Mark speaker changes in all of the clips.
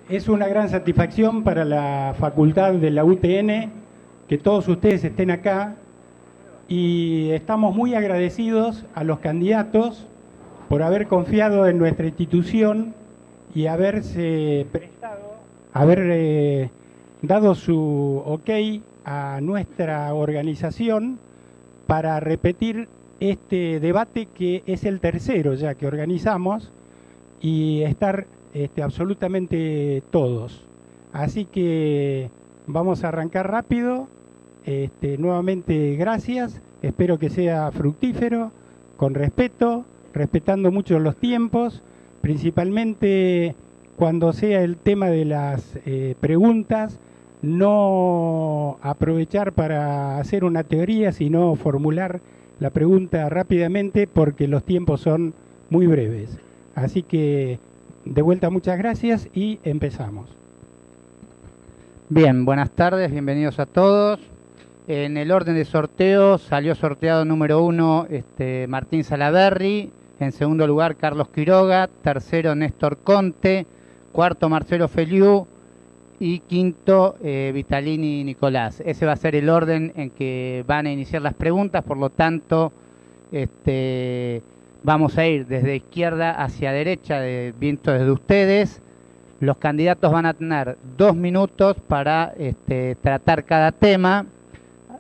Speaker 1: Es una gran satisfacción para la facultad de la UTN que todos ustedes estén acá y estamos muy agradecidos a los candidatos por haber confiado en nuestra institución y haberse prestado, haber dado su ok a nuestra organización para repetir este debate que es el tercero ya que organizamos y estar absolutamente todos. Así que vamos a arrancar rápido. Nuevamente gracias, espero que sea fructífero, con respeto, respetando mucho los tiempos, principalmente cuando sea el tema de las preguntas, no aprovechar para hacer una teoría, sino formular la pregunta rápidamente porque los tiempos son muy breves. Así que, de vuelta, muchas gracias y empezamos.
Speaker 2: Bien, buenas tardes, bienvenidos a todos. En el orden de sorteo salió sorteado número 1 Martín Salaberry, en segundo lugar Carlos Quiroga, tercero Néstor Conte, cuarto Marcelo Feliú y quinto Vitalini Nicolás. Ese va a ser el orden en que van a iniciar las preguntas, por lo tanto vamos a ir desde izquierda hacia derecha, visto desde ustedes. Los candidatos van a tener 2 minutos para tratar cada tema.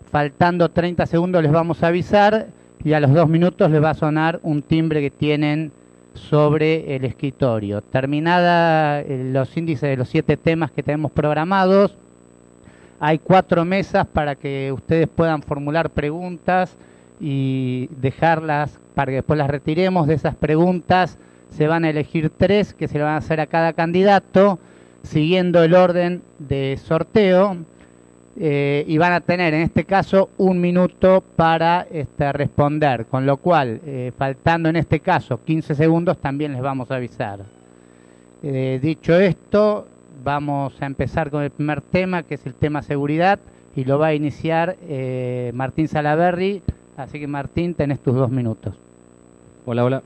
Speaker 2: Faltando 30 segundos les vamos a avisar y a los 2 minutos les va a sonar un timbre que tienen sobre el escritorio. Terminada los índices de los 7 temas que tenemos programados, hay 4 mesas para que ustedes puedan formular preguntas y dejarlas para que después las retiremos. De esas preguntas se van a elegir 3 que se le van a hacer a cada candidato, siguiendo el orden de sorteo. Y van a tener en este caso 1 minuto para responder, con lo cual faltando en este caso 15 segundos también les vamos a avisar. Dicho esto, vamos a empezar con el primer tema, que es el tema seguridad, y lo va a iniciar Martín Salaberry. Así que Martín, tenés tus 2 minutos.
Speaker 3: Hola, hola.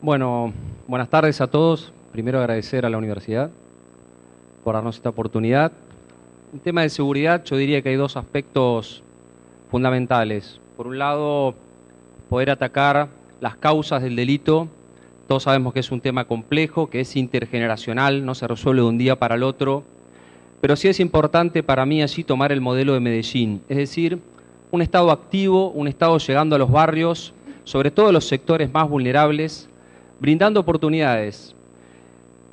Speaker 3: Bueno, buenas tardes a todos. Primero agradecer a la universidad por darnos esta oportunidad. En tema de seguridad, yo diría que hay 2 aspectos fundamentales. Por un lado, poder atacar las causas del delito. Todos sabemos que es un tema complejo, que es intergeneracional, no se resuelve de un día para el otro. Pero sí es importante para mí allí tomar el modelo de Medellín, es decir, un Estado activo, un Estado llegando a los barrios, sobre todo a los sectores más vulnerables, brindando oportunidades.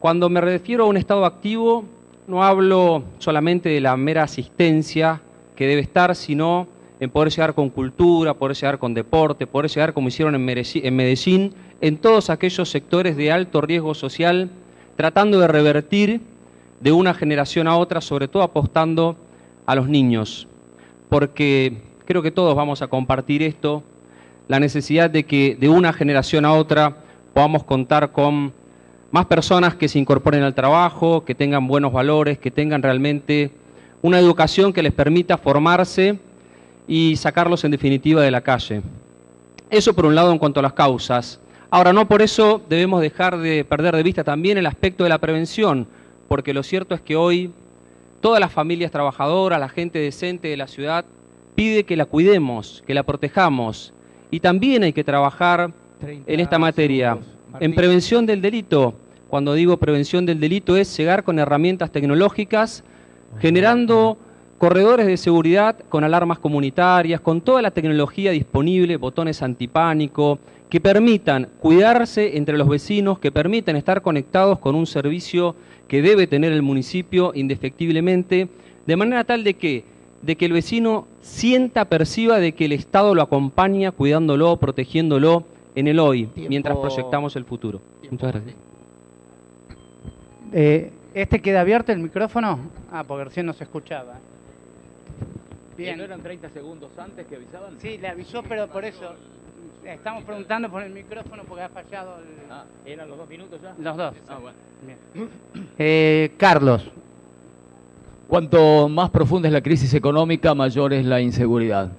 Speaker 3: Cuando me refiero a un Estado activo, no hablo solamente de la mera asistencia que debe estar, sino en poder llegar con cultura, poder llegar con deporte, poder llegar como hicieron en Medellín, en todos aquellos sectores de alto riesgo social, tratando de revertir de una generación a otra, sobre todo apostando a los niños. Porque creo que todos vamos a compartir esto, la necesidad de que de una generación a otra podamos contar con más personas que se incorporen al trabajo, que tengan buenos valores, que tengan realmente una educación que les permita formarse y sacarlos en definitiva de la calle. Eso por un lado en cuanto a las causas. Ahora, no por eso debemos dejar de perder de vista también el aspecto de la prevención, porque lo cierto es que hoy todas las familias trabajadoras, la gente decente de la ciudad, pide que la cuidemos, que la protejamos. Y también hay que trabajar en esta materia, en prevención del delito. Cuando digo prevención del delito es llegar con herramientas tecnológicas, generando corredores de seguridad con alarmas comunitarias, con toda la tecnología disponible, botones antipánico, que permitan cuidarse entre los vecinos, que permitan estar conectados con un servicio que debe tener el municipio indefectiblemente, de manera tal de que el vecino sienta, perciba de que el Estado lo acompaña, cuidándolo, protegiéndolo en el hoy, mientras proyectamos el futuro. Muchas gracias.
Speaker 2: ¿Queda abierto el micrófono? Porque recién no se escuchaba. Bien.
Speaker 4: ¿No eran 30 segundos antes que avisaban?
Speaker 2: Sí, le avisó, pero por eso estamos preguntando por el micrófono porque ha fallado el...
Speaker 4: ¿Eran los 2 minutos ya?
Speaker 2: Los 2.
Speaker 4: Bueno.
Speaker 2: Bien. Carlos.
Speaker 4: Cuanto más profunda es la crisis económica, mayor es la inseguridad.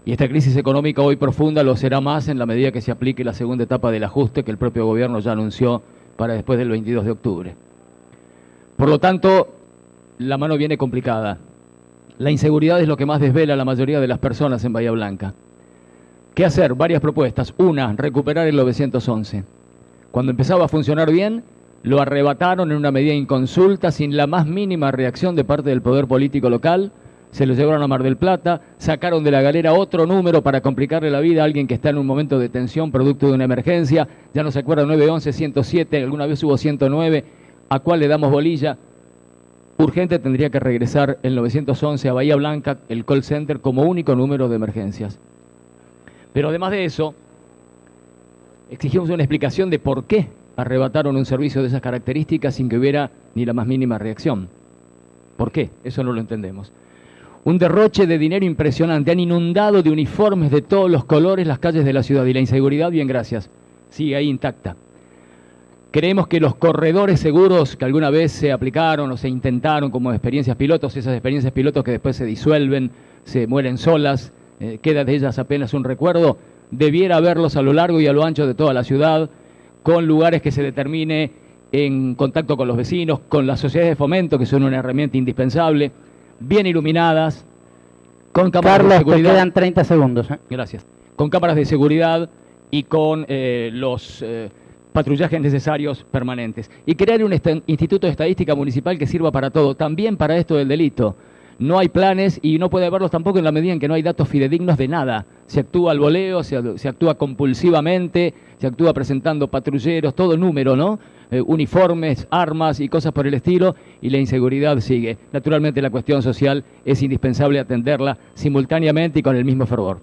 Speaker 4: Y esta crisis económica hoy profunda lo será más en la medida que se aplique la segunda etapa del ajuste que el propio gobierno ya anunció para después del 22 de octubre. Por lo tanto, la mano viene complicada. La inseguridad es lo que más desvela a la mayoría de las personas en Bahía Blanca. ¿Qué hacer? Varias propuestas. Una, recuperar el 911. Cuando empezaba a funcionar bien, lo arrebataron en una medida inconsulta, sin la más mínima reacción de parte del poder político local. Se lo llevaron a Mar del Plata, sacaron de la galera otro número para complicarle la vida a alguien que está en un momento de tensión producto de una emergencia. Ya no se acuerda, 911, 107, alguna vez hubo 109. ¿A cuál le damos bolilla? Urgente tendría que regresar el 911 a Bahía Blanca, el call center, como único número de emergencias. Pero además de eso, exigimos una explicación de por qué arrebataron un servicio de esas características sin que hubiera ni la más mínima reacción. ¿Por qué? Eso no lo entendemos. Un derroche de dinero impresionante. Han inundado de uniformes de todos los colores las calles de la ciudad. Y la inseguridad, bien, gracias, sigue ahí intacta. Creemos que los corredores seguros que alguna vez se aplicaron o se intentaron como experiencias pilotos, esas experiencias pilotos que después se disuelven, se mueren solas, queda de ellas apenas un recuerdo, debiera haberlos a lo largo y a lo ancho de toda la ciudad, con lugares que se determine en contacto con los vecinos, con las sociedades de fomento, que son una herramienta indispensable, bien iluminadas, con cámaras de seguridad.
Speaker 2: Carlos, te quedan 30 segundos.
Speaker 4: Gracias. Con cámaras de seguridad y con los patrullajes necesarios permanentes. Y crear un instituto de estadística municipal que sirva para todo, también para esto del delito. No hay planes y no puede haberlos tampoco en la medida en que no hay datos fidedignos de nada. Se actúa al voleo, se actúa compulsivamente, se actúa presentando patrulleros, todo número, ¿no? Uniformes, armas y cosas por el estilo, y la inseguridad sigue. Naturalmente la cuestión social es indispensable atenderla simultáneamente y con el mismo fervor.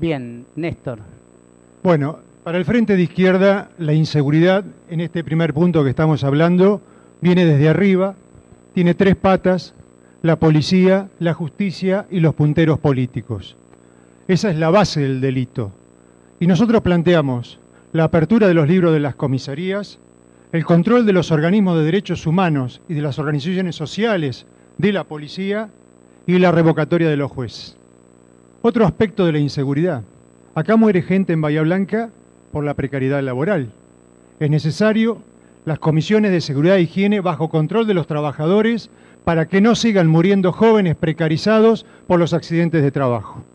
Speaker 2: Bien, Néstor.
Speaker 5: Bueno, para el Frente de Izquierda, la inseguridad, en este primer punto que estamos hablando, viene desde arriba, tiene 3 patas: la policía, la justicia y los punteros políticos. Esa es la base del delito. Y nosotros planteamos la apertura de los libros de las comisarías, el control de los organismos de derechos humanos y de las organizaciones sociales de la policía y la revocatoria de los jueces. Otro aspecto de la inseguridad. Acá muere gente en Bahía Blanca por la precariedad laboral. Es necesario las comisiones de seguridad e higiene bajo control de los trabajadores para que no sigan muriendo jóvenes precarizados por los accidentes de trabajo.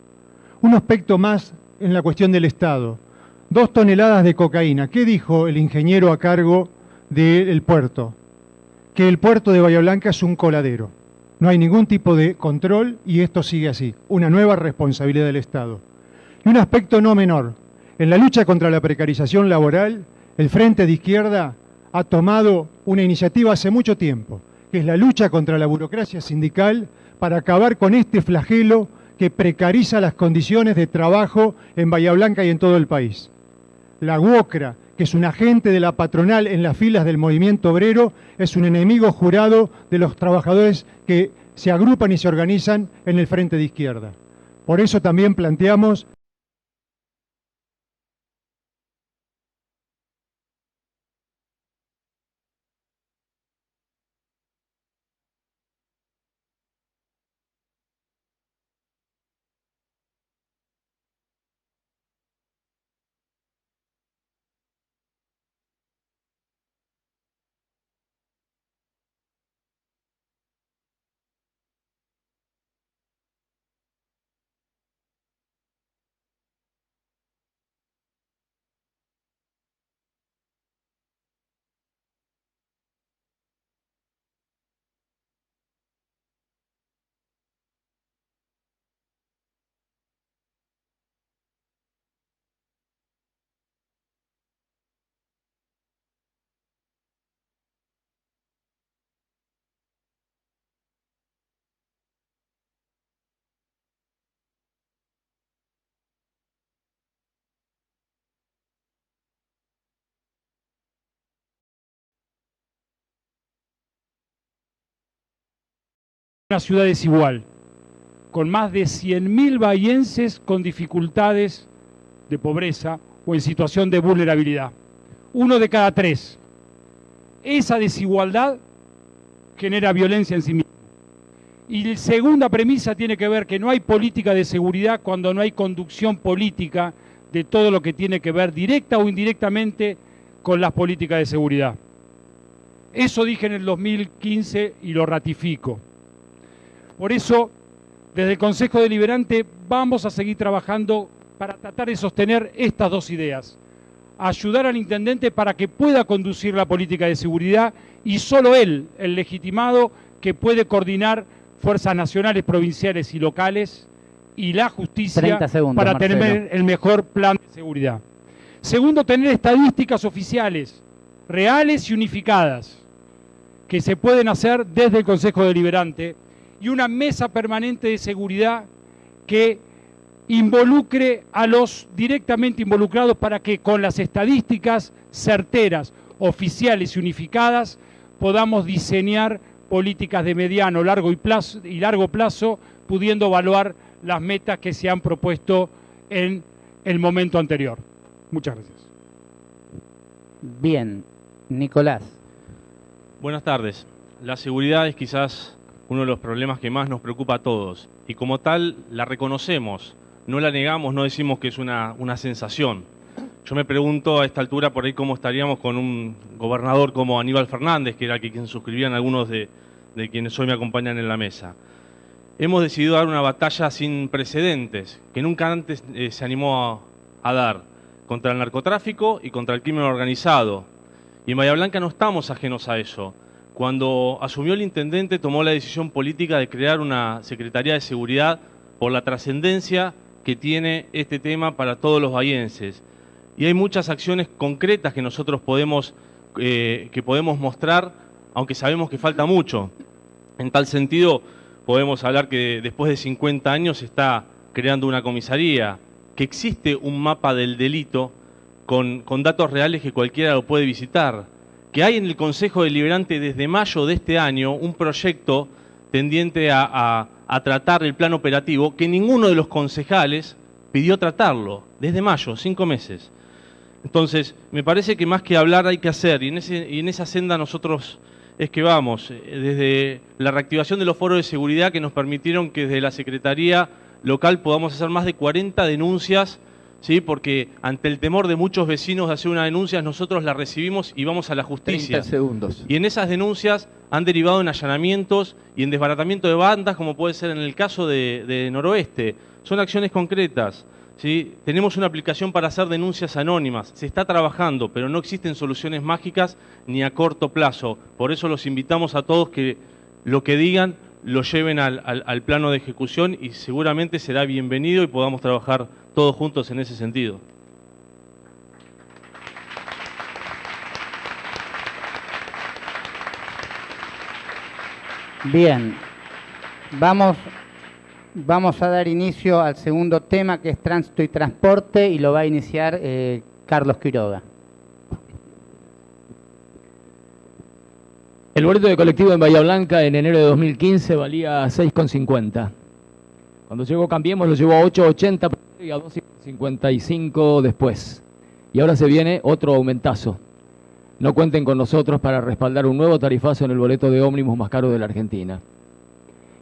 Speaker 5: Un aspecto más en la cuestión del Estado. 2 toneladas de cocaína. ¿Qué dijo el ingeniero a cargo del puerto? Que el puerto de Bahía Blanca es un coladero. No hay ningún tipo de control y esto sigue así. Una nueva responsabilidad del Estado. Y un aspecto no menor. En la lucha contra la precarización laboral, el Frente de Izquierda ha tomado una iniciativa hace mucho tiempo, que es la lucha contra la burocracia sindical para acabar con este flagelo que precariza las condiciones de trabajo en Bahía Blanca y en todo el país. La UOCRA, que es un agente de la patronal en las filas del movimiento obrero, es un enemigo jurado de los trabajadores que se agrupan y se organizan en el Frente de Izquierda. Por eso también planteamos
Speaker 6: una ciudad desigual, con más de 100.000 bahienses con dificultades de pobreza o en situación de vulnerabilidad. 1 de cada 3. Esa desigualdad genera violencia en sí misma. Y la segunda premisa tiene que ver que no hay política de seguridad cuando no hay conducción política de todo lo que tiene que ver directa o indirectamente con las políticas de seguridad. Eso dije en el 2015 y lo ratifico. Por eso, desde el Consejo Deliberante vamos a seguir trabajando para tratar de sostener estas dos ideas. Ayudar al intendente para que pueda conducir la política de seguridad y solo él, el legitimado, que puede coordinar fuerzas nacionales, provinciales y locales y la justicia
Speaker 2: 30 segundos,
Speaker 6: para
Speaker 2: Marcelo.
Speaker 6: tener el mejor plan de seguridad. Segundo, tener estadísticas oficiales, reales y unificadas, que se pueden hacer desde el Consejo Deliberante, y una mesa permanente de seguridad que involucre a los directamente involucrados para que con las estadísticas certeras, oficiales y unificadas podamos diseñar políticas de mediano, largo plazo, pudiendo evaluar las metas que se han propuesto en el momento anterior. Muchas gracias.
Speaker 2: Bien, Nicolás.
Speaker 7: Buenas tardes. La seguridad es quizás uno de los problemas que más nos preocupa a todos y como tal la reconocemos, no la negamos, no decimos que es una sensación. Yo me pregunto a esta altura por ahí cómo estaríamos con un gobernador como Aníbal Fernández, que era quien suscribían algunos de quienes hoy me acompañan en la mesa. Hemos decidido dar una batalla sin precedentes, que nunca antes se animó a dar, contra el narcotráfico y contra el crimen organizado. Y en Bahía Blanca no estamos ajenos a eso. Cuando asumió el intendente tomó la decisión política de crear una Secretaría de Seguridad por la trascendencia que tiene este tema para todos los bahienses. Y hay muchas acciones concretas que nosotros podemos mostrar, aunque sabemos que falta mucho. En tal sentido, podemos hablar que después de 50 años se está creando una comisaría, que existe un mapa del delito con datos reales que cualquiera lo puede visitar, que hay en el Consejo Deliberante desde mayo de este año un proyecto tendiente a tratar el plan operativo que ninguno de los concejales pidió tratarlo, desde mayo, 5 meses. Entonces, me parece que más que hablar hay que hacer, y en esa senda nosotros es que vamos, desde la reactivación de los foros de seguridad que nos permitieron que desde la Secretaría local podamos hacer más de 40 denuncias, ¿sí? Porque ante el temor de muchos vecinos de hacer una denuncia, nosotros la recibimos y vamos a la justicia.
Speaker 4: 30 segundos.
Speaker 7: Y en esas denuncias han derivado en allanamientos y en desbaratamiento de bandas, como puede ser en el caso de Noroeste. Son acciones concretas, ¿sí? Tenemos una aplicación para hacer denuncias anónimas. Se está trabajando, pero no existen soluciones mágicas ni a corto plazo. Por eso los invitamos a todos que lo que digan lo lleven al plano de ejecución y seguramente será bienvenido y podamos trabajar todos juntos en ese sentido.
Speaker 2: Bien, vamos a dar inicio al segundo tema, que es tránsito y transporte, y lo va a iniciar Carlos Quiroga.
Speaker 4: El boleto de colectivo en Bahía Blanca en enero de 2015 valía 6,50. Cuando llegó Cambiemos lo llevó a 8,80 y a 2,55 después. Y ahora se viene otro aumentazo. No cuenten con nosotros para respaldar un nuevo tarifazo en el boleto de ómnibus más caro de la Argentina.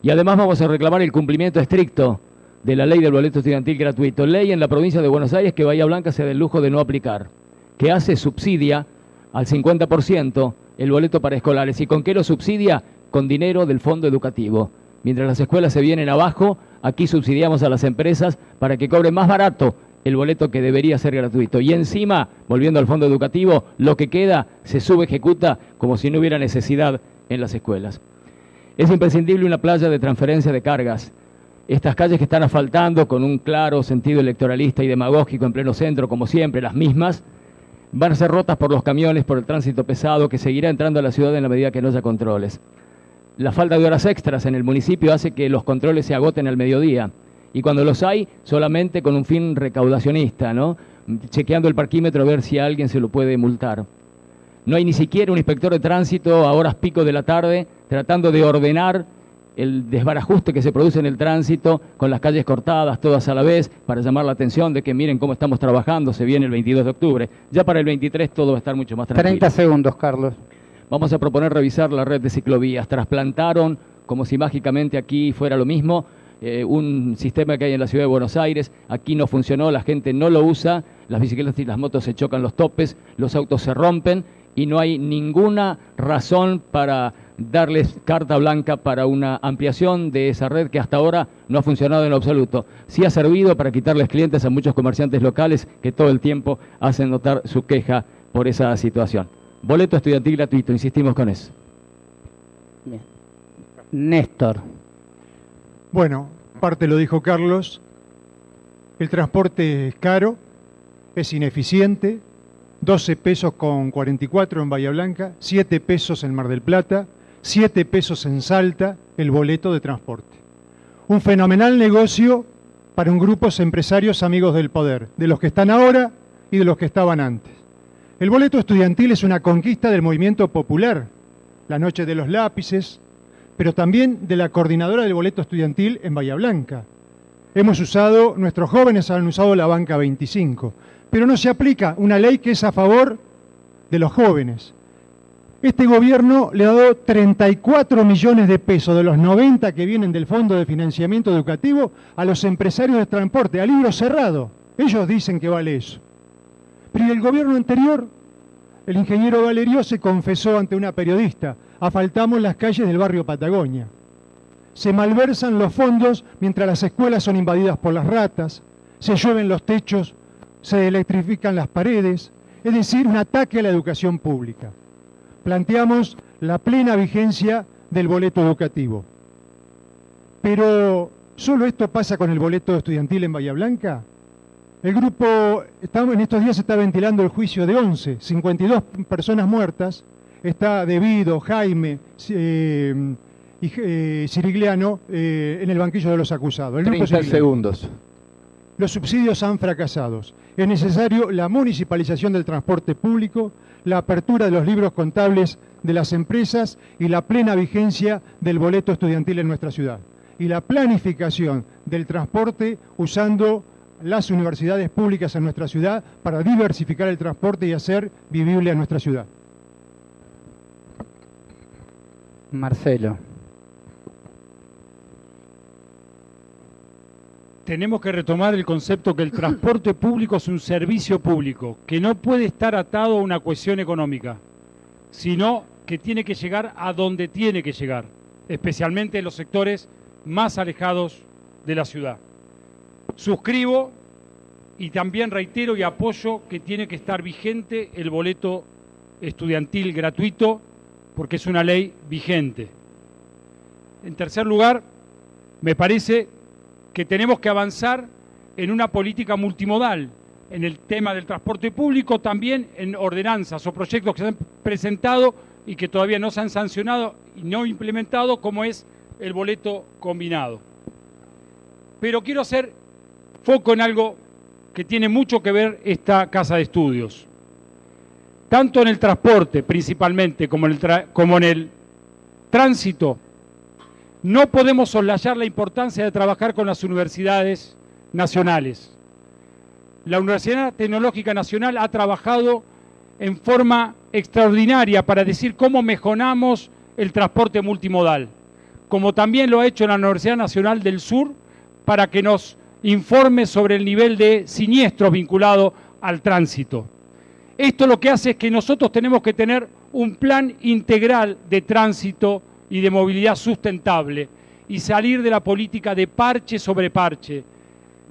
Speaker 4: Y además vamos a reclamar el cumplimiento estricto de la ley del boleto estudiantil gratuito. Ley en la provincia de Buenos Aires que Bahía Blanca se da el lujo de no aplicar. Que subsidia al 50% el boleto para escolares. ¿Y con qué lo subsidia? Con dinero del fondo educativo. Mientras las escuelas se vienen abajo, aquí subsidiamos a las empresas para que cobren más barato el boleto que debería ser gratuito. Y encima, volviendo al fondo educativo, lo que queda se subejecuta como si no hubiera necesidad en las escuelas. Es imprescindible una playa de transferencia de cargas. Estas calles que están asfaltando con un claro sentido electoralista y demagógico en pleno centro, como siempre, las mismas, van a ser rotas por los camiones, por el tránsito pesado que seguirá entrando a la ciudad en la medida que no haya controles. La falta de horas extras en el municipio hace que los controles se agoten al mediodía. Y cuando los hay, solamente con un fin recaudacionista, ¿no? Chequeando el parquímetro a ver si a alguien se lo puede multar. No hay ni siquiera un inspector de tránsito a horas pico de la tarde tratando de ordenar el desbarajuste que se produce en el tránsito con las calles cortadas todas a la vez para llamar la atención de que miren cómo estamos trabajando, se viene el 22 de octubre. Ya para el 23 todo va a estar mucho más tranquilo.
Speaker 2: 30 segundos, Carlos.
Speaker 4: Vamos a proponer revisar la red de ciclovías. Trasplantaron como si mágicamente aquí fuera lo mismo. Un sistema que hay en la ciudad de Buenos Aires, aquí no funcionó, la gente no lo usa, las bicicletas y las motos se chocan los topes, los autos se rompen y no hay ninguna razón para darles carta blanca para una ampliación de esa red que hasta ahora no ha funcionado en lo absoluto. Sí ha servido para quitarles clientes a muchos comerciantes locales que todo el tiempo hacen notar su queja por esa situación. Boleto estudiantil gratuito, insistimos con eso.
Speaker 2: Bien. Néstor.
Speaker 5: Bueno, parte lo dijo Carlos, el transporte es caro, es ineficiente, 12 pesos con 44 en Bahía Blanca, 7 pesos en Mar del Plata, 7 pesos en Salta el boleto de transporte. Un fenomenal negocio para un grupo de empresarios amigos del poder, de los que están ahora y de los que estaban antes. El boleto estudiantil es una conquista del movimiento popular, la noche de los lápices, pero también de la coordinadora del boleto estudiantil en Bahía Blanca. Nuestros jóvenes han usado la banca 25, pero no se aplica una ley que es a favor de los jóvenes. Este gobierno le ha dado 34 millones de pesos de los 90 que vienen del Fondo de Financiamiento Educativo a los empresarios de transporte, a libro cerrado. Ellos dicen que vale eso. Pero ¿y el gobierno anterior? El ingeniero Valerio se confesó ante una periodista: asfaltamos las calles del barrio Patagonia. Se malversan los fondos mientras las escuelas son invadidas por las ratas, se llueven los techos, se electrifican las paredes, es decir, un ataque a la educación pública. Planteamos la plena vigencia del boleto educativo. Pero, ¿solo esto pasa con el boleto estudiantil en Bahía Blanca? El grupo, en estos días se está ventilando el juicio de 11, 52 personas muertas. Está Devido, Jaime y Cirigliano en el banquillo de los acusados. El
Speaker 8: 30 segundos.
Speaker 5: Los subsidios han fracasado. Es necesario la municipalización del transporte público, la apertura de los libros contables de las empresas y la plena vigencia del boleto estudiantil en nuestra ciudad. Y la planificación del transporte usando las universidades públicas en nuestra ciudad para diversificar el transporte y hacer vivible a nuestra ciudad.
Speaker 2: Marcelo.
Speaker 6: Tenemos que retomar el concepto que el transporte público es un servicio público, que no puede estar atado a una cuestión económica, sino que tiene que llegar a donde tiene que llegar, especialmente en los sectores más alejados de la ciudad. Suscribo y también reitero y apoyo que tiene que estar vigente el boleto estudiantil gratuito, porque es una ley vigente. En tercer lugar, me parece que tenemos que avanzar en una política multimodal, en el tema del transporte público, también en ordenanzas o proyectos que se han presentado y que todavía no se han sancionado y no implementado, como es el boleto combinado. Pero quiero hacer foco en algo que tiene mucho que ver esta casa de estudios. Tanto en el transporte, principalmente, como en el tránsito, no podemos soslayar la importancia de trabajar con las universidades nacionales. La Universidad Tecnológica Nacional ha trabajado en forma extraordinaria para decir cómo mejoramos el transporte multimodal, como también lo ha hecho la Universidad Nacional del Sur para que nos informe sobre el nivel de siniestros vinculado al tránsito. Esto lo que hace es que nosotros tenemos que tener un plan integral de tránsito y de movilidad sustentable y salir de la política de parche sobre parche,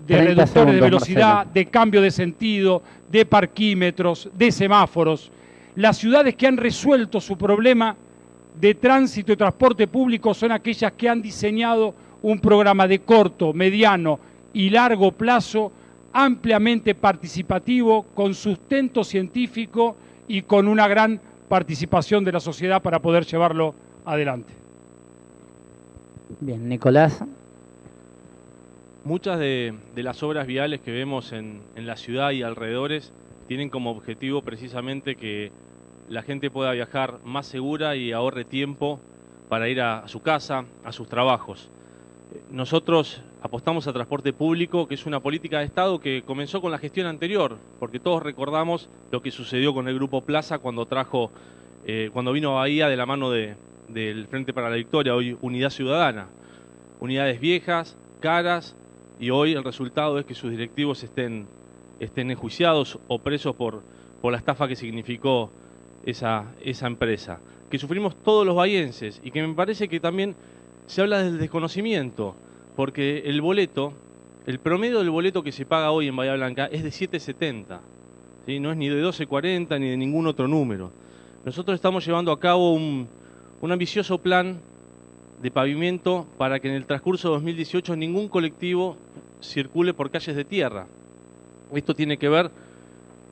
Speaker 6: de reductores de velocidad, Marcelo, de cambio de sentido, de parquímetros, de semáforos. Las ciudades que han resuelto su problema de tránsito y transporte público son aquellas que han diseñado un programa de corto, mediano y largo plazo ampliamente participativo, con sustento científico y con una gran participación de la sociedad para poder llevarlo adelante.
Speaker 2: Bien, Nicolás.
Speaker 7: Muchas de las obras viales que vemos en la ciudad y alrededores tienen como objetivo precisamente que la gente pueda viajar más segura y ahorre tiempo para ir a su casa, a sus trabajos. Nosotros apostamos a transporte público, que es una política de Estado que comenzó con la gestión anterior, porque todos recordamos lo que sucedió con el Grupo Plaza cuando vino a Bahía de la mano de del Frente para la Victoria, hoy Unidad Ciudadana. Unidades viejas, caras, y hoy el resultado es que sus directivos estén enjuiciados o presos por la estafa que significó esa empresa. Que sufrimos todos los bahienses y que me parece que también se habla del desconocimiento, porque el promedio del boleto que se paga hoy en Bahía Blanca es de 7.70, ¿sí? No es ni de 12.40 ni de ningún otro número. Nosotros estamos llevando a cabo un ambicioso plan de pavimento para que en el transcurso de 2018 ningún colectivo circule por calles de tierra. Esto tiene que ver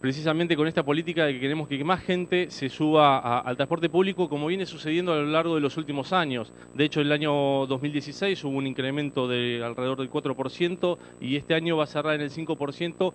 Speaker 7: precisamente con esta política de que queremos que más gente se suba al transporte público, como viene sucediendo a lo largo de los últimos años. De hecho, el año 2016 hubo un incremento de alrededor del 4% y este año va a cerrar en el 5%,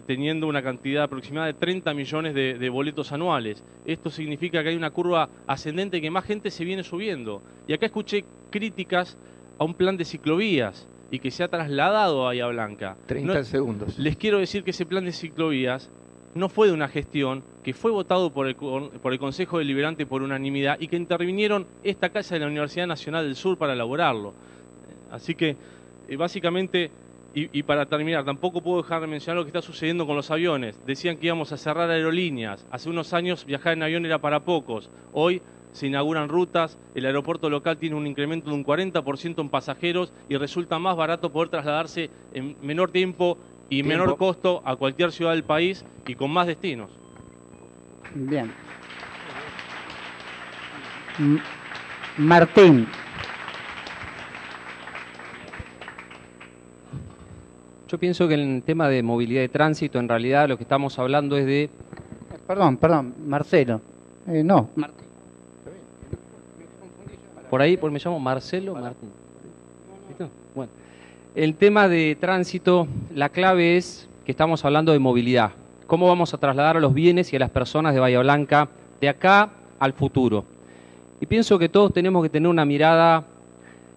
Speaker 7: teniendo una cantidad aproximada de 30 millones de boletos anuales. Esto significa que hay una curva ascendente, que más gente se viene subiendo. Y acá escuché críticas a un plan de ciclovías y que se ha trasladado a Bahía Blanca.
Speaker 8: 30 segundos.
Speaker 7: Les quiero decir que ese plan de ciclovías no fue de una gestión, que fue votado por el Consejo Deliberante por unanimidad y que intervinieron esta casa de la Universidad Nacional del Sur para elaborarlo. Así que, básicamente, y para terminar, tampoco puedo dejar de mencionar lo que está sucediendo con los aviones. Decían que íbamos a cerrar aerolíneas. Hace unos años viajar en avión era para pocos. Hoy se inauguran rutas, el aeropuerto local tiene un incremento de un 40% en pasajeros y resulta más barato poder trasladarse en menor tiempo y menor costo a cualquier ciudad del país y con más destinos.
Speaker 2: Bien. Martín.
Speaker 3: Yo pienso que en el tema de movilidad de tránsito, en realidad lo que estamos hablando es de...
Speaker 2: Perdón, Marcelo. No, Martín.
Speaker 3: Por ahí, me llamo Marcelo Martín. ¿Listo? Bueno. El tema de tránsito, la clave es que estamos hablando de movilidad. ¿Cómo vamos a trasladar a los bienes y a las personas de Bahía Blanca de acá al futuro? Y pienso que todos tenemos que tener una mirada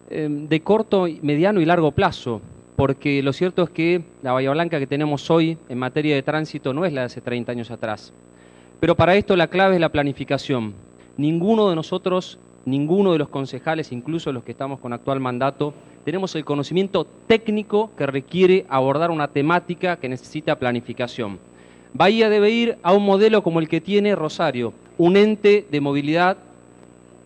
Speaker 3: de corto, mediano y largo plazo, porque lo cierto es que la Bahía Blanca que tenemos hoy en materia de tránsito no es la de hace 30 años atrás. Pero para esto la clave es la planificación. Ninguno de nosotros, ninguno de los concejales, incluso los que estamos con actual mandato, tenemos el conocimiento técnico que requiere abordar una temática que necesita planificación. Bahía debe ir a un modelo como el que tiene Rosario, un ente de movilidad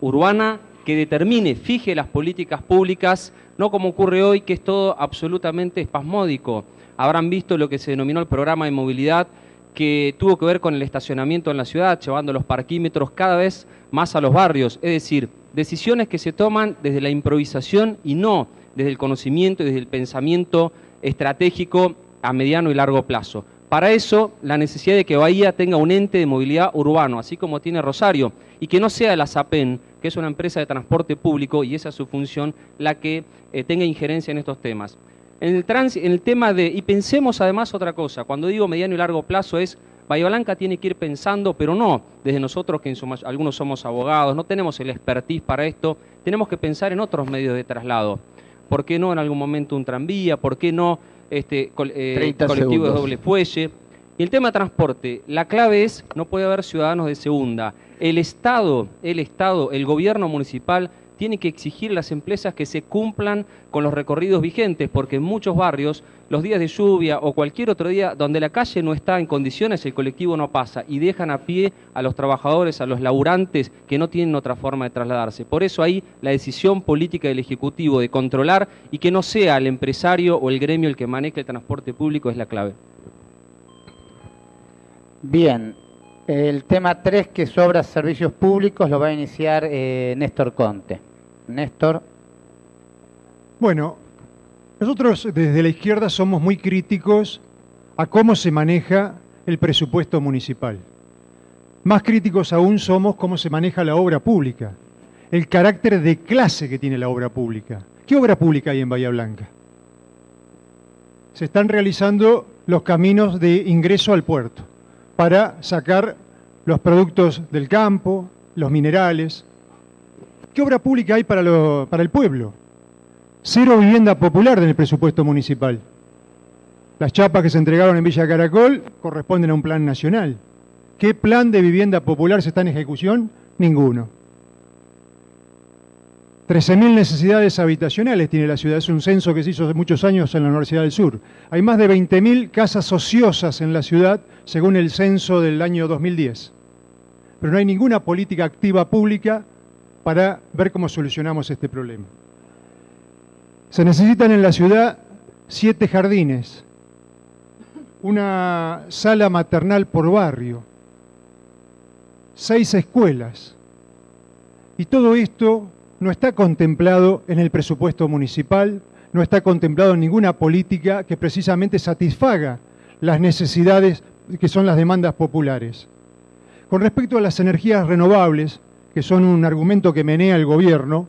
Speaker 3: urbana que determine, fije las políticas públicas, no como ocurre hoy, que es todo absolutamente espasmódico. Habrán visto lo que se denominó el programa de movilidad, que tuvo que ver con el estacionamiento en la ciudad, llevando los parquímetros cada vez más a los barrios. Es decir, decisiones que se toman desde la improvisación y no desde el conocimiento y desde el pensamiento estratégico a mediano y largo plazo. Para eso, la necesidad de que Bahía tenga un ente de movilidad urbano, así como tiene Rosario, y que no sea la SAPEN, que es una empresa de transporte público, y esa es su función, la que tenga injerencia en estos temas. En el tema de, y pensemos además otra cosa, cuando digo mediano y largo plazo es, Bahía Blanca tiene que ir pensando, pero no desde nosotros, que algunos somos abogados, no tenemos el expertise para esto, tenemos que pensar en otros medios de traslado. ¿Por qué no en algún momento un tranvía? ¿Por qué no colectivo de doble fuelle? Y el tema de transporte, la clave es, no puede haber ciudadanos de segunda. El Estado, el gobierno municipal, tiene que exigir a las empresas que se cumplan con los recorridos vigentes, porque en muchos barrios, los días de lluvia o cualquier otro día donde la calle no está en condiciones, el colectivo no pasa y dejan a pie a los trabajadores, a los laburantes que no tienen otra forma de trasladarse. Por eso ahí la decisión política del Ejecutivo de controlar y que no sea el empresario o el gremio el que maneje el transporte público es la clave.
Speaker 2: Bien, el tema 3, que es obras, servicios públicos, lo va a iniciar Néstor Conte. Néstor.
Speaker 5: Bueno, nosotros desde la izquierda somos muy críticos a cómo se maneja el presupuesto municipal. Más críticos aún somos cómo se maneja la obra pública, el carácter de clase que tiene la obra pública. ¿Qué obra pública hay en Bahía Blanca? Se están realizando los caminos de ingreso al puerto para sacar los productos del campo, los minerales. ¿Qué obra pública hay para el pueblo? Cero vivienda popular en el presupuesto municipal. Las chapas que se entregaron en Villa Caracol corresponden a un plan nacional. ¿Qué plan de vivienda popular se está en ejecución? Ninguno. 13.000 necesidades habitacionales tiene la ciudad. Es un censo que se hizo hace muchos años en la Universidad del Sur. Hay más de 20.000 casas ociosas en la ciudad, según el censo del año 2010. Pero no hay ninguna política activa pública para ver cómo solucionamos este problema. Se necesitan en la ciudad 7 jardines, una sala maternal por barrio, 6 escuelas. Y todo esto no está contemplado en el presupuesto municipal, no está contemplado en ninguna política que precisamente satisfaga las necesidades que son las demandas populares. Con respecto a las energías renovables, que son un argumento que menea el gobierno,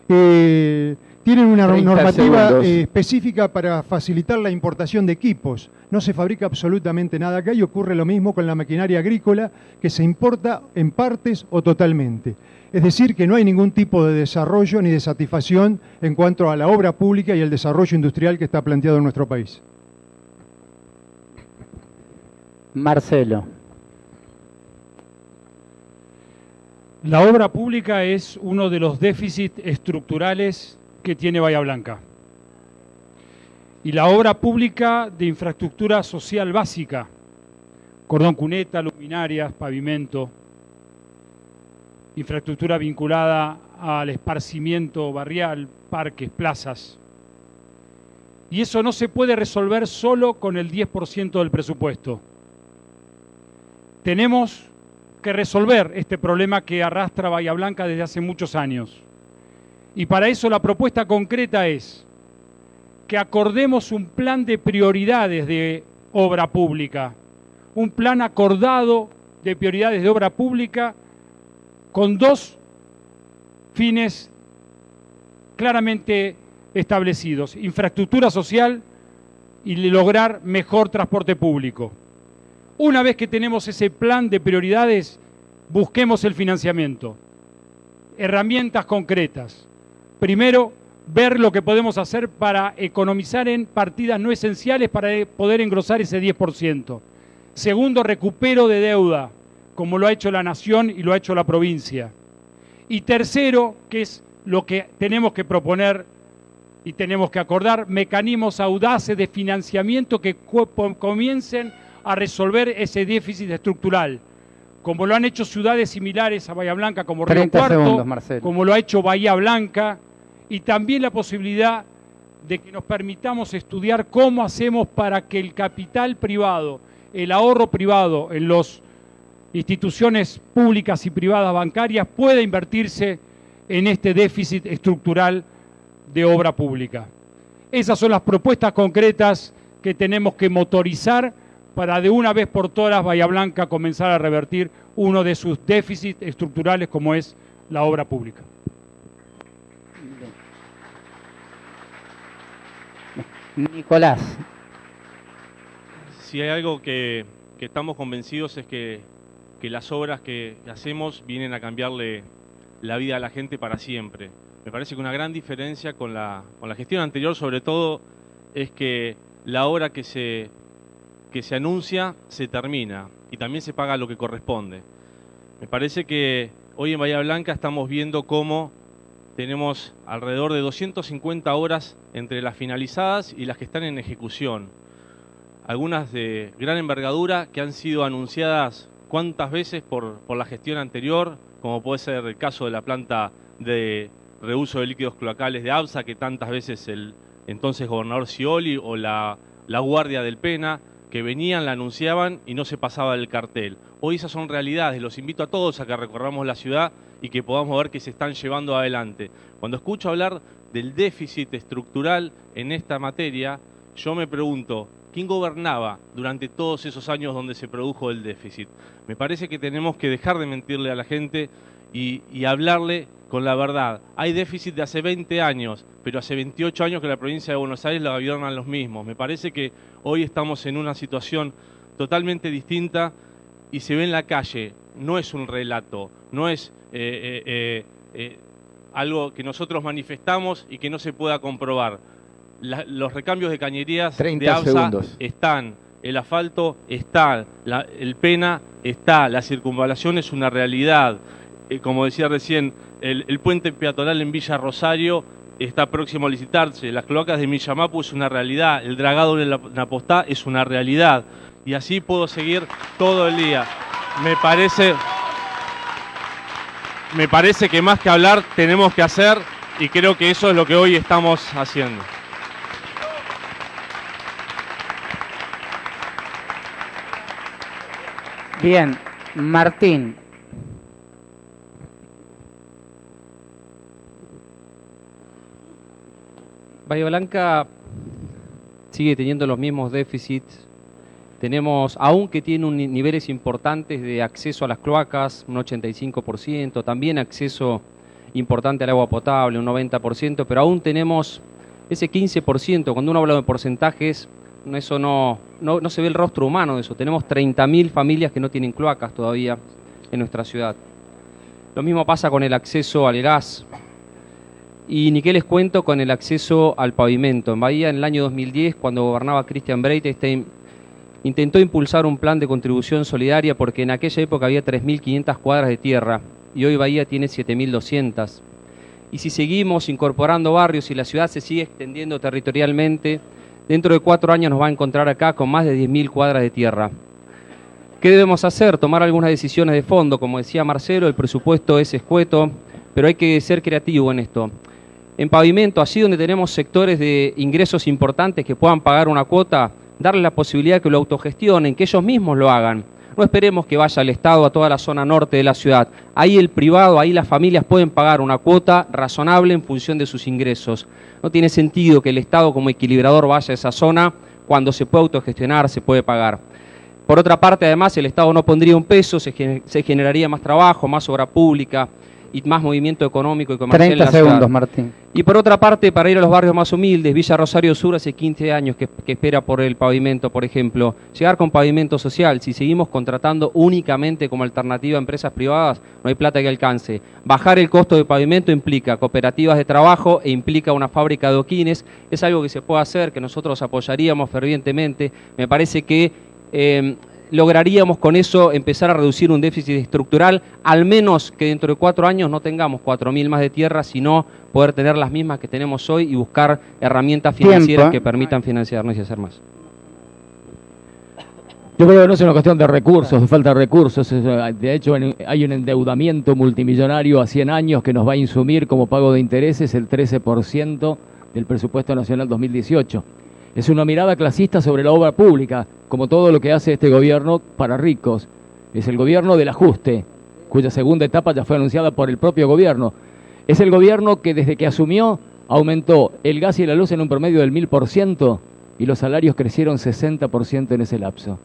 Speaker 5: tienen una normativa específica para facilitar la importación de equipos. No se fabrica absolutamente nada acá y ocurre lo mismo con la maquinaria agrícola, que se importa en partes o totalmente. Es decir, que no hay ningún tipo de desarrollo ni de satisfacción en cuanto a la obra pública y el desarrollo industrial que está planteado en nuestro país.
Speaker 2: Marcelo.
Speaker 6: La obra pública es uno de los déficits estructurales que tiene Bahía Blanca. Y la obra pública de infraestructura social básica, cordón cuneta, luminarias, pavimento, infraestructura vinculada al esparcimiento barrial, parques, plazas. Y eso no se puede resolver solo con el 10% del presupuesto. Tenemos que resolver este problema que arrastra Bahía Blanca desde hace muchos años. Y para eso la propuesta concreta es que acordemos un plan de prioridades de obra pública, un plan acordado de prioridades de obra pública con 2 fines claramente establecidos: infraestructura social y lograr mejor transporte público. Una vez que tenemos ese plan de prioridades, busquemos el financiamiento, herramientas concretas. Primero, ver lo que podemos hacer para economizar en partidas no esenciales para poder engrosar ese 10%. Segundo, recupero de deuda, como lo ha hecho la Nación y lo ha hecho la provincia. Y tercero, que es lo que tenemos que proponer y tenemos que acordar, mecanismos audaces de financiamiento que comiencen a resolver ese déficit estructural, como lo han hecho ciudades similares a Bahía Blanca, como Río Cuarto, como lo ha hecho Bahía Blanca, y también la posibilidad de que nos permitamos estudiar cómo hacemos para que el capital privado, el ahorro privado en las instituciones públicas y privadas bancarias pueda invertirse en este déficit estructural de obra pública. Esas son las propuestas concretas que tenemos que motorizar para de una vez por todas Bahía Blanca comenzar a revertir uno de sus déficits estructurales como es la obra pública.
Speaker 2: Nicolás.
Speaker 7: Si hay algo que estamos convencidos es que las obras que hacemos vienen a cambiarle la vida a la gente para siempre. Me parece que una gran diferencia con la gestión anterior, sobre todo, es que la obra que se anuncia se termina y también se paga lo que corresponde. Me parece que hoy en Bahía Blanca estamos viendo cómo tenemos alrededor de 250 obras entre las finalizadas y las que están en ejecución. Algunas de gran envergadura que han sido anunciadas cuántas veces por la gestión anterior, como puede ser el caso de la planta de reuso de líquidos cloacales de ABSA, que tantas veces el entonces gobernador Scioli o la Guardia del Pena, que venían, la anunciaban y no se pasaba del cartel. Hoy esas son realidades, los invito a todos a que recorramos la ciudad y que podamos ver que se están llevando adelante. Cuando escucho hablar del déficit estructural en esta materia, yo me pregunto, ¿quién gobernaba durante todos esos años donde se produjo el déficit? Me parece que tenemos que dejar de mentirle a la gente y hablarle con la verdad. Hay déficit de hace 20 años, pero hace 28 años que la provincia de Buenos Aires la gobiernan los mismos. Me parece que hoy estamos en una situación totalmente distinta y se ve en la calle. No es un relato, no es algo que nosotros manifestamos y que no se pueda comprobar. Los recambios de cañerías de ABSA están, el asfalto está, el Pena está, la circunvalación es una realidad. como decía recién, el puente peatonal en Villa Rosario está próximo a licitarse, las cloacas de Millamapu es una realidad, el dragado de la Napostá es una realidad, y así puedo seguir todo el día. Me parece que más que hablar tenemos que hacer, y creo que eso es lo que hoy estamos haciendo.
Speaker 2: Bien, Martín.
Speaker 3: Bahía Blanca sigue teniendo los mismos déficits. Tenemos, aunque tiene niveles importantes de acceso a las cloacas, un 85%, también acceso importante al agua potable, un 90%, pero aún tenemos ese 15%. Cuando uno habla de porcentajes, eso no se ve el rostro humano de eso. Tenemos 30.000 familias que no tienen cloacas todavía en nuestra ciudad. Lo mismo pasa con el acceso al gas. Y ni qué les cuento con el acceso al pavimento. En Bahía, en el año 2010, cuando gobernaba Christian Breitestein, intentó impulsar un plan de contribución solidaria porque en aquella época había 3.500 cuadras de tierra y hoy Bahía tiene 7.200. Y si seguimos incorporando barrios y la ciudad se sigue extendiendo territorialmente, dentro de 4 años nos va a encontrar acá con más de 10.000 cuadras de tierra. ¿Qué debemos hacer? Tomar algunas decisiones de fondo. Como decía Marcelo, el presupuesto es escueto, pero hay que ser creativo en esto. En pavimento, así donde tenemos sectores de ingresos importantes que puedan pagar una cuota, darles la posibilidad de que lo autogestionen, que ellos mismos lo hagan. No esperemos que vaya el Estado a toda la zona norte de la ciudad. Ahí el privado, ahí las familias pueden pagar una cuota razonable en función de sus ingresos. No tiene sentido que el Estado como equilibrador vaya a esa zona cuando se puede autogestionar, se puede pagar. Por otra parte, además, el Estado no pondría un peso, se generaría más trabajo, más obra pública y más movimiento económico y comercial en la ciudad.
Speaker 2: 30 segundos, Martín.
Speaker 3: Y por otra parte, para ir a los barrios más humildes, Villa Rosario Sur hace 15 años que espera por el pavimento, por ejemplo. Llegar con pavimento social, si seguimos contratando únicamente como alternativa a empresas privadas, no hay plata que alcance. Bajar el costo de pavimento implica cooperativas de trabajo e implica una fábrica de adoquines. Es algo que se puede hacer, que nosotros apoyaríamos fervientemente. Me parece que lograríamos con eso empezar a reducir un déficit estructural, al menos que dentro de 4 años no tengamos 4.000 más de tierra, sino poder tener las mismas que tenemos hoy y buscar herramientas financieras que permitan financiarnos y hacer más.
Speaker 4: Yo creo que no es una cuestión de recursos, de falta de recursos. De hecho, hay un endeudamiento multimillonario a 100 años que nos va a insumir como pago de intereses el 13% del presupuesto nacional 2018. Es una mirada clasista sobre la obra pública, como todo lo que hace este gobierno para ricos. Es el gobierno del ajuste, cuya segunda etapa ya fue anunciada por el propio gobierno. Es el gobierno que desde que asumió aumentó el gas y la luz en un promedio del 1000% y los salarios crecieron 60% en ese lapso.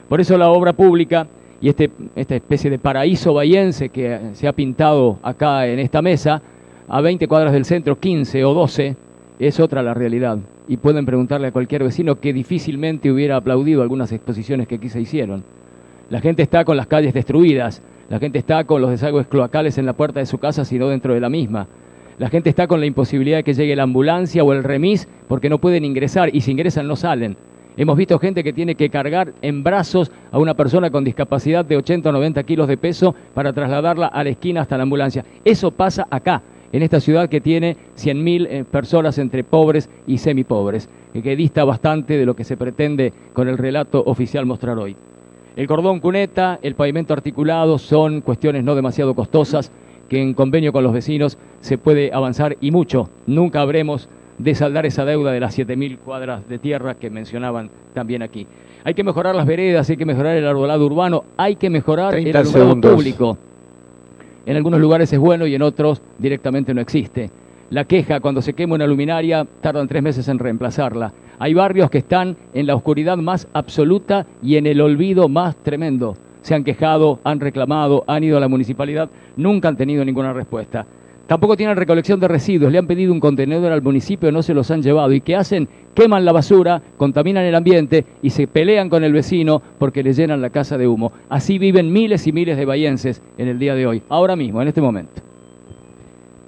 Speaker 4: Por eso la obra pública y esta especie de paraíso bahiense que se ha pintado acá en esta mesa, a 20 cuadras del centro, 15 o 12, es otra la realidad. Y pueden preguntarle a cualquier vecino que difícilmente hubiera aplaudido algunas exposiciones que aquí se hicieron. La gente está con las calles destruidas, la gente está con los desagües cloacales en la puerta de su casa, sino dentro de la misma. La gente está con la imposibilidad de que llegue la ambulancia o el remis porque no pueden ingresar y si ingresan no salen. Hemos visto gente que tiene que cargar en brazos a una persona con discapacidad de 80 o 90 kilos de peso para trasladarla a la esquina hasta la ambulancia. Eso pasa acá, en esta ciudad que tiene 100.000 personas entre pobres y semipobres, que dista bastante de lo que se pretende con el relato oficial mostrar hoy. El cordón cuneta, el pavimento articulado son cuestiones no demasiado costosas que en convenio con los vecinos se puede avanzar y mucho. Nunca habremos de saldar esa deuda de las 7.000 cuadras de tierra que mencionaban también aquí. Hay que mejorar las veredas, hay que mejorar el arbolado urbano, hay que mejorar el alumbrado público. En algunos lugares es bueno y en otros directamente no existe. La queja, cuando se quema una luminaria, tardan 3 meses en reemplazarla. Hay barrios que están en la oscuridad más absoluta y en el olvido más tremendo. Se han quejado, han reclamado, han ido a la municipalidad, nunca han tenido ninguna respuesta. Tampoco tienen recolección de residuos, le han pedido un contenedor al municipio, no se los han llevado. ¿Y qué hacen? Queman la basura, contaminan el ambiente y se pelean con el vecino porque le llenan la casa de humo. Así viven miles y miles de bahienses en el día de hoy, ahora mismo, en este momento.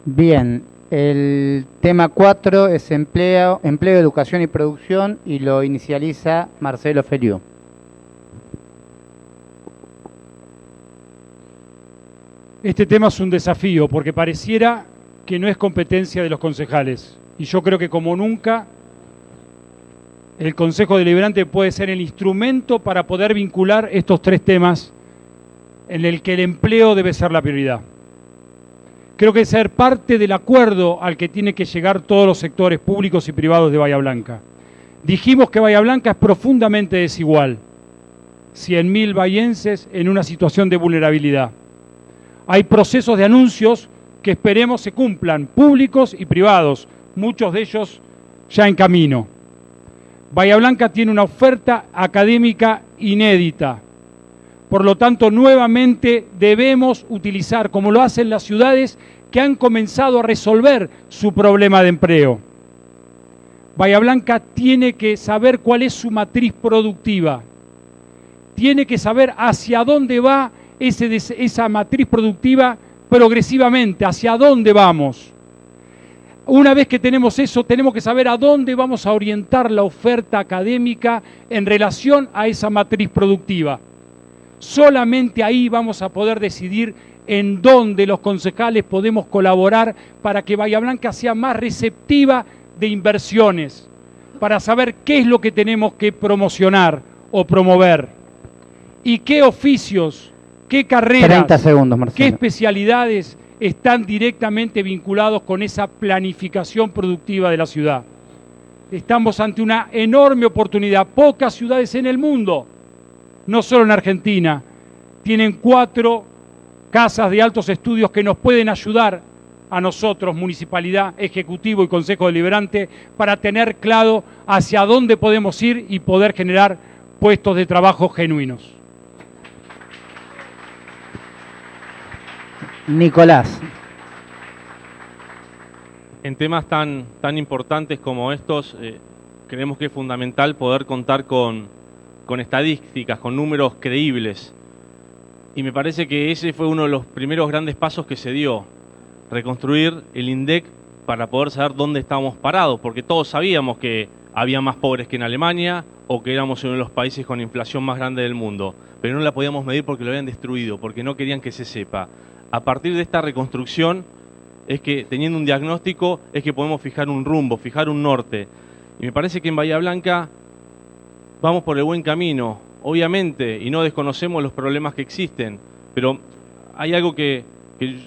Speaker 2: Bien, el tema 4 es empleo, educación y producción y lo inicializa Marcelo Feliú.
Speaker 6: Este tema es un desafío porque pareciera que no es competencia de los concejales. Y yo creo que como nunca el Consejo Deliberante puede ser el instrumento para poder vincular estos tres temas en el que el empleo debe ser la prioridad. Creo que es ser parte del acuerdo al que tienen que llegar todos los sectores públicos y privados de Bahía Blanca. Dijimos que Bahía Blanca es profundamente desigual. 100.000 bahienses en una situación de vulnerabilidad. Hay procesos de anuncios que esperemos se cumplan, públicos y privados, muchos de ellos ya en camino. Bahía Blanca tiene una oferta académica inédita. Por lo tanto, nuevamente debemos utilizar, como lo hacen las ciudades que han comenzado a resolver su problema de empleo. Bahía Blanca tiene que saber cuál es su matriz productiva. Tiene que saber hacia dónde va esa matriz productiva progresivamente, hacia dónde vamos. Una vez que tenemos eso, tenemos que saber a dónde vamos a orientar la oferta académica en relación a esa matriz productiva. Solamente ahí vamos a poder decidir en dónde los concejales podemos colaborar para que Bahía Blanca sea más receptiva de inversiones, para saber qué es lo que tenemos que promocionar o promover y qué oficios, qué carreras,
Speaker 2: 30 segundos, Marcelo.
Speaker 6: qué especialidades están directamente vinculados con esa planificación productiva de la ciudad. Estamos ante una enorme oportunidad. Pocas ciudades en el mundo, no solo en Argentina, tienen 4 casas de altos estudios que nos pueden ayudar a nosotros, Municipalidad, Ejecutivo y Consejo Deliberante, para tener claro hacia dónde podemos ir y poder generar puestos de trabajo genuinos.
Speaker 2: Nicolás.
Speaker 7: En temas tan importantes como estos, creemos que es fundamental poder contar con estadísticas, con números creíbles. Y me parece que ese fue uno de los primeros grandes pasos que se dio, reconstruir el INDEC para poder saber dónde estábamos parados, porque todos sabíamos que había más pobres que en Alemania o que éramos uno de los países con inflación más grande del mundo, pero no la podíamos medir porque lo habían destruido, porque no querían que se sepa. A partir de esta reconstrucción es que, teniendo un diagnóstico, es que podemos fijar un rumbo, fijar un norte. Y me parece que en Bahía Blanca vamos por el buen camino, obviamente, y no desconocemos los problemas que existen, pero hay algo que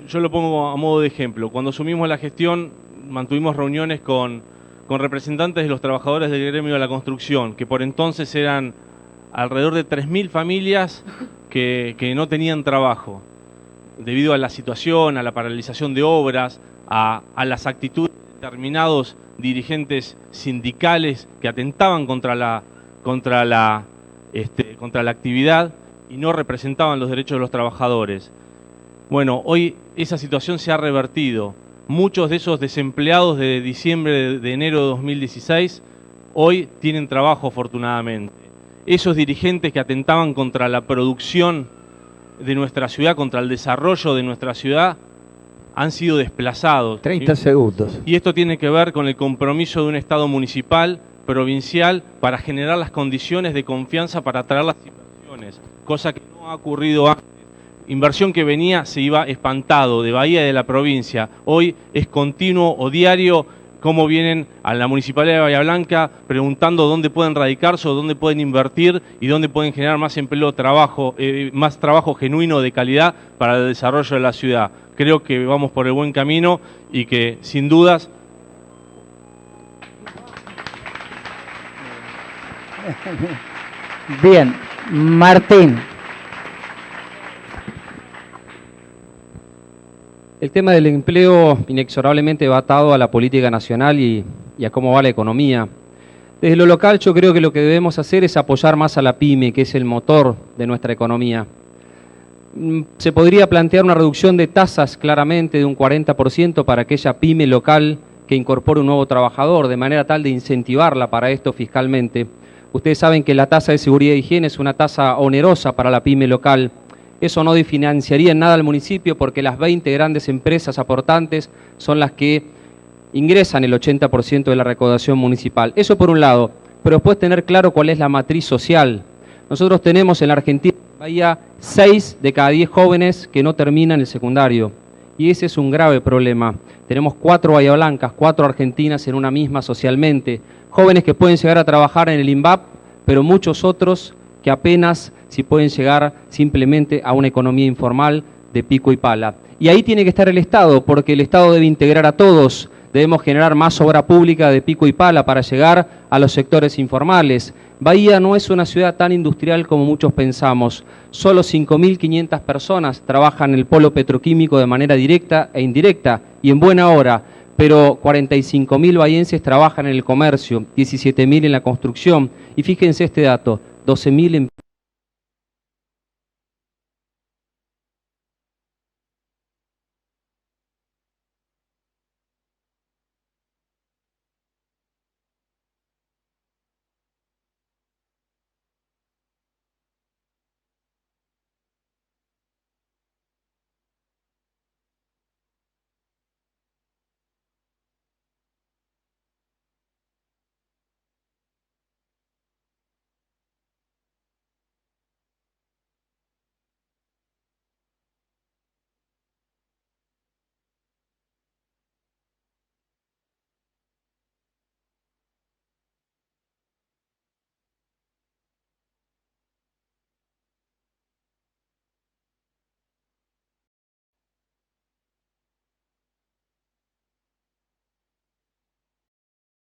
Speaker 7: yo lo pongo a modo de ejemplo. Cuando asumimos la gestión, mantuvimos reuniones con representantes de los trabajadores del gremio de la construcción, que por entonces eran alrededor de 3.000 familias que no tenían trabajo, debido a la situación, a la paralización de obras, a las actitudes de determinados dirigentes sindicales que atentaban contra la actividad y no representaban los derechos de los trabajadores. Bueno, hoy esa situación se ha revertido. Muchos de esos desempleados de diciembre, de enero de 2016, hoy tienen trabajo afortunadamente. Esos dirigentes que atentaban contra la producción de nuestra ciudad, contra el desarrollo de nuestra ciudad, han sido desplazados.
Speaker 8: 30 segundos.
Speaker 7: Y esto tiene que ver con el compromiso de un Estado municipal, provincial, para generar las condiciones de confianza para atraer las inversiones, cosa que no ha ocurrido antes. Inversión que venía se iba espantado de Bahía y de la provincia. Hoy es continuo o diario cómo vienen a la Municipalidad de Bahía Blanca preguntando dónde pueden radicarse o dónde pueden invertir y dónde pueden generar más empleo, más trabajo genuino de calidad para el desarrollo de la ciudad. Creo que vamos por el buen camino y que sin dudas...
Speaker 2: Bien, Martín.
Speaker 3: El tema del empleo inexorablemente va atado a la política nacional y a cómo va la economía. Desde lo local yo creo que lo que debemos hacer es apoyar más a la pyme, que es el motor de nuestra economía. Se podría plantear una reducción de tasas claramente de un 40% para aquella pyme local que incorpore un nuevo trabajador, de manera tal de incentivarla para esto fiscalmente. Ustedes saben que la tasa de seguridad e higiene es una tasa onerosa para la pyme local. Eso no financiaría en nada al municipio porque las 20 grandes empresas aportantes son las que ingresan el 80% de la recaudación municipal. Eso por un lado, pero después tener claro cuál es la matriz social. Nosotros tenemos en la Argentina, en Bahía, 6 de cada 10 jóvenes que no terminan el secundario. Y ese es un grave problema. Tenemos 4 Bahía Blancas, 4 Argentinas en una misma socialmente. Jóvenes que pueden llegar a trabajar en el INVAP, pero muchos otros que apenas si pueden llegar simplemente a una economía informal de pico y pala. Y ahí tiene que estar el Estado, porque el Estado debe integrar a todos. Debemos generar más obra pública de pico y pala para llegar a los sectores informales. Bahía no es una ciudad tan industrial como muchos pensamos. Solo 5.500 personas trabajan en el polo petroquímico de manera directa e indirecta y en buena hora, pero 45.000 bahienses trabajan en el comercio, 17.000 en la construcción y fíjense este dato, 12.000 en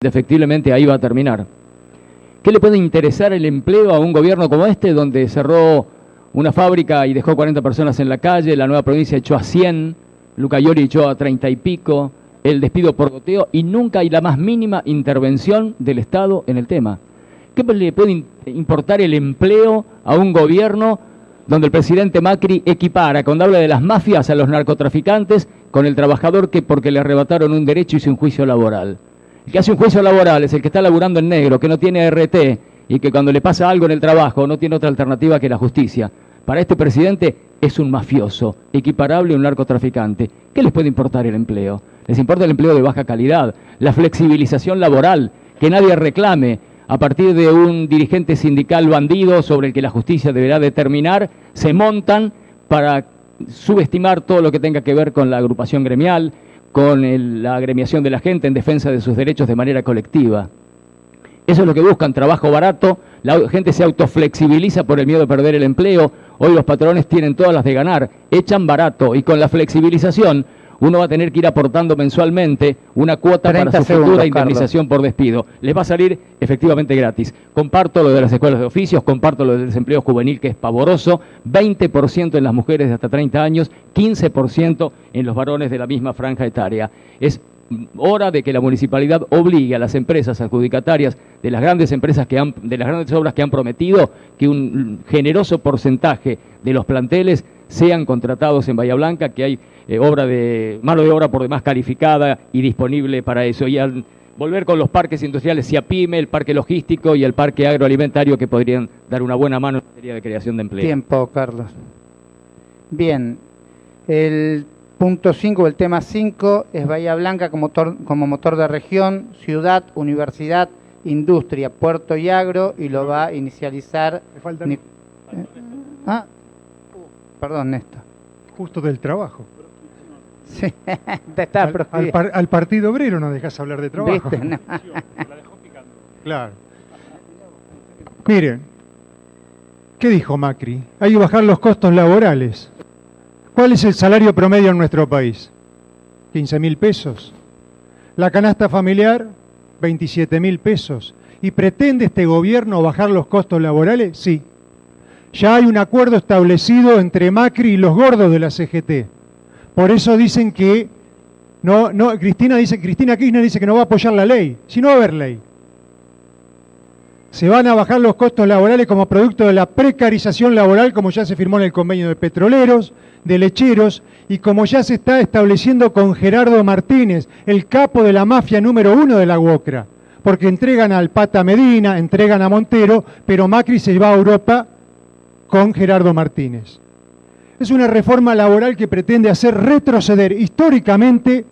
Speaker 4: Efectivamente, ahí va a terminar. ¿Qué le puede interesar el empleo a un gobierno como este, donde cerró una fábrica y dejó 40 personas en la calle, la nueva provincia echó a 100, Luca Iori echó a 30 y pico, el despido por goteo y nunca hay la más mínima intervención del Estado en el tema? ¿Qué le puede importar el empleo a un gobierno donde el presidente Macri equipara, cuando habla de las mafias, a los narcotraficantes con el trabajador que porque le arrebataron un derecho hizo un juicio laboral? El que hace un juicio laboral es el que está laburando en negro, que no tiene RT y que cuando le pasa algo en el trabajo no tiene otra alternativa que la justicia. Para este presidente es un mafioso, equiparable a un narcotraficante. ¿Qué les puede importar el empleo? Les importa el empleo de baja calidad, la flexibilización laboral, que nadie reclame a partir de un dirigente sindical bandido sobre el que la justicia deberá determinar, se montan para subestimar todo lo que tenga que ver con la agrupación gremial, con la agremiación de la gente en defensa de sus derechos de manera colectiva. Eso es lo que buscan, trabajo barato, la gente se autoflexibiliza por el miedo de perder el empleo, hoy los patrones tienen todas las de ganar, echan barato y con la flexibilización uno va a tener que ir aportando mensualmente una cuota para su futura indemnización por despido. Les va a salir efectivamente gratis. Comparto lo de las escuelas de oficios, comparto lo del desempleo juvenil que es pavoroso, 20% en las mujeres de hasta 30 años, 15% en los varones de la misma franja etaria. Es hora de que la municipalidad obligue a las empresas adjudicatarias de las grandes empresas de las grandes obras que han prometido que un generoso porcentaje de los planteles sean contratados en Bahía Blanca, que hay mano de obra por demás calificada y disponible para eso. Y al volver con los parques industriales CIAPYME, el parque logístico y el parque agroalimentario que podrían dar una buena mano en materia de creación de empleo.
Speaker 2: Tiempo, Carlos. Bien, el punto 5, el tema 5 es Bahía Blanca como motor de región, ciudad, universidad, industria, puerto y agro, y lo va a inicializar...
Speaker 5: Me falta...
Speaker 2: Perdón, Néstor.
Speaker 5: Justo del trabajo.
Speaker 2: Sí, te estás
Speaker 5: al Partido Obrero no dejas hablar de trabajo.
Speaker 2: ¿Viste? No.
Speaker 5: Claro. Miren, ¿qué dijo Macri? Hay que bajar los costos laborales. ¿Cuál es el salario promedio en nuestro país? 15.000 pesos. La canasta familiar, 27.000 pesos. ¿Y pretende este gobierno bajar los costos laborales? Sí. Ya hay un acuerdo establecido entre Macri y los gordos de la CGT. Por eso dicen que Cristina Kirchner dice que no va a apoyar la ley, si no va a haber ley. Se van a bajar los costos laborales como producto de la precarización laboral, como ya se firmó en el convenio de petroleros, de lecheros, y como ya se está estableciendo con Gerardo Martínez, el capo de la mafia número 1 de la UOCRA, porque entregan al Pata Medina, entregan a Montero, pero Macri se va a Europa con Gerardo Martínez. Es una reforma laboral que pretende hacer retroceder históricamente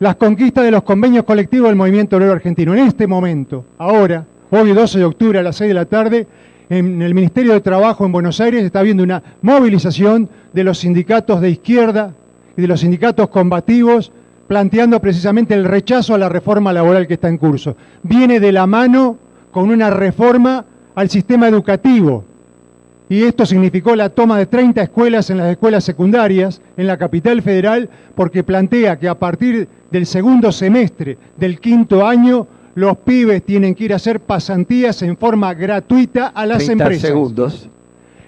Speaker 5: las conquistas de los convenios colectivos del movimiento obrero argentino. En este momento, ahora, hoy 12 de octubre a las 6 de la tarde, en el Ministerio de Trabajo en Buenos Aires está habiendo una movilización de los sindicatos de izquierda y de los sindicatos combativos, planteando precisamente el rechazo a la reforma laboral que está en curso. Viene de la mano con una reforma al sistema educativo, y esto significó la toma de 30 escuelas en las escuelas secundarias en la capital federal, porque plantea que a partir del segundo semestre del quinto año los pibes tienen que ir a hacer pasantías en forma gratuita a las
Speaker 8: 30
Speaker 5: empresas.
Speaker 8: segundos.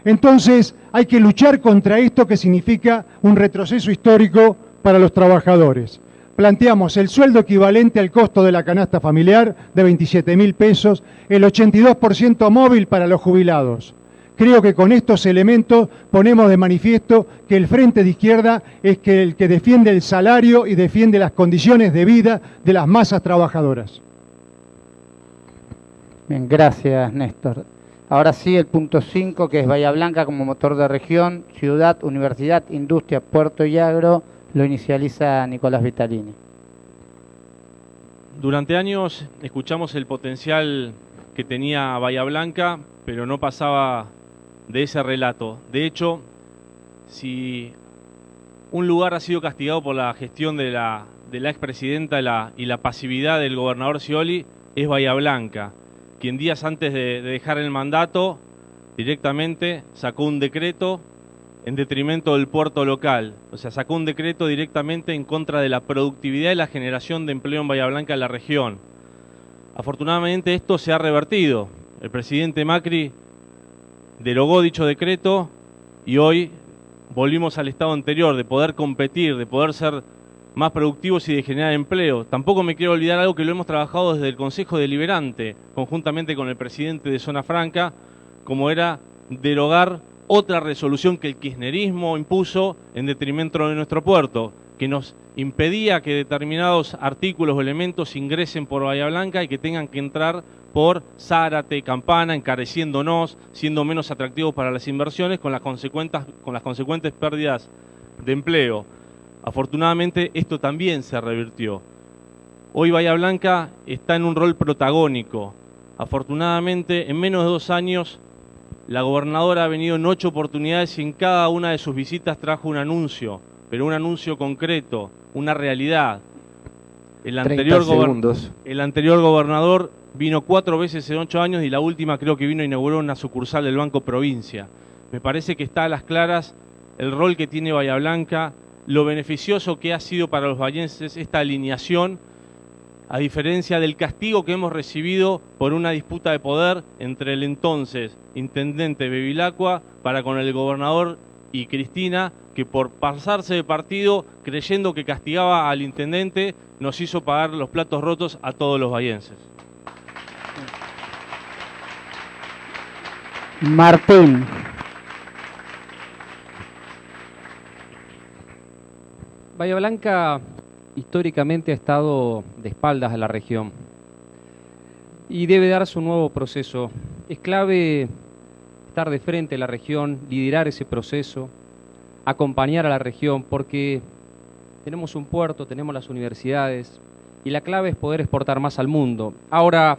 Speaker 5: Entonces hay que luchar contra esto, que significa un retroceso histórico para los trabajadores. Planteamos el sueldo equivalente al costo de la canasta familiar de 27.000 pesos, el 82% móvil para los jubilados. Creo que con estos elementos ponemos de manifiesto que el Frente de Izquierda es el que defiende el salario y defiende las condiciones de vida de las masas trabajadoras.
Speaker 2: Bien, gracias, Néstor. Ahora sí, el punto 5, que es Bahía Blanca como motor de región, ciudad, universidad, industria, puerto y agro, lo inicializa Nicolás Vitalini.
Speaker 7: Durante años escuchamos el potencial que tenía Bahía Blanca, pero no pasaba de ese relato. De hecho, si un lugar ha sido castigado por la gestión de la expresidenta y la pasividad del gobernador Scioli, es Bahía Blanca, quien días antes de dejar el mandato directamente sacó un decreto en detrimento del puerto local. O sea, sacó un decreto directamente en contra de la productividad y la generación de empleo en Bahía Blanca en la región. Afortunadamente esto se ha revertido. El presidente Macri derogó dicho decreto y hoy volvimos al estado anterior, de poder competir, de poder ser más productivos y de generar empleo. Tampoco me quiero olvidar algo que lo hemos trabajado desde el Consejo Deliberante, conjuntamente con el presidente de Zona Franca, como era derogar otra resolución que el kirchnerismo impuso en detrimento de nuestro puerto, que nos impedía que determinados artículos o elementos ingresen por Bahía Blanca y que tengan que entrar por Zárate, Campana, encareciéndonos, siendo menos atractivos para las inversiones, con las consecuentes pérdidas de empleo. Afortunadamente esto también se revirtió. Hoy Bahía Blanca está en un rol protagónico. Afortunadamente, en menos de 2 años, la gobernadora ha venido en 8 oportunidades y en cada una de sus visitas trajo un anuncio, pero un anuncio concreto, una realidad. El anterior gobernador vino 4 veces en 8 años y la última creo que vino a inaugurar una sucursal del Banco Provincia. Me parece que está a las claras el rol que tiene Bahía Blanca, lo beneficioso que ha sido para los bahienses esta alineación, a diferencia del castigo que hemos recibido por una disputa de poder entre el entonces intendente Bevilacqua para con el gobernador y Cristina, que por pasarse de partido, creyendo que castigaba al intendente, nos hizo pagar los platos rotos a todos los bahienses.
Speaker 2: Martín.
Speaker 3: Bahía Blanca históricamente ha estado de espaldas a la región y debe darse un nuevo proceso. Es clave estar de frente a la región, liderar ese proceso, acompañar a la región, porque tenemos un puerto, tenemos las universidades y la clave es poder exportar más al mundo. Ahora,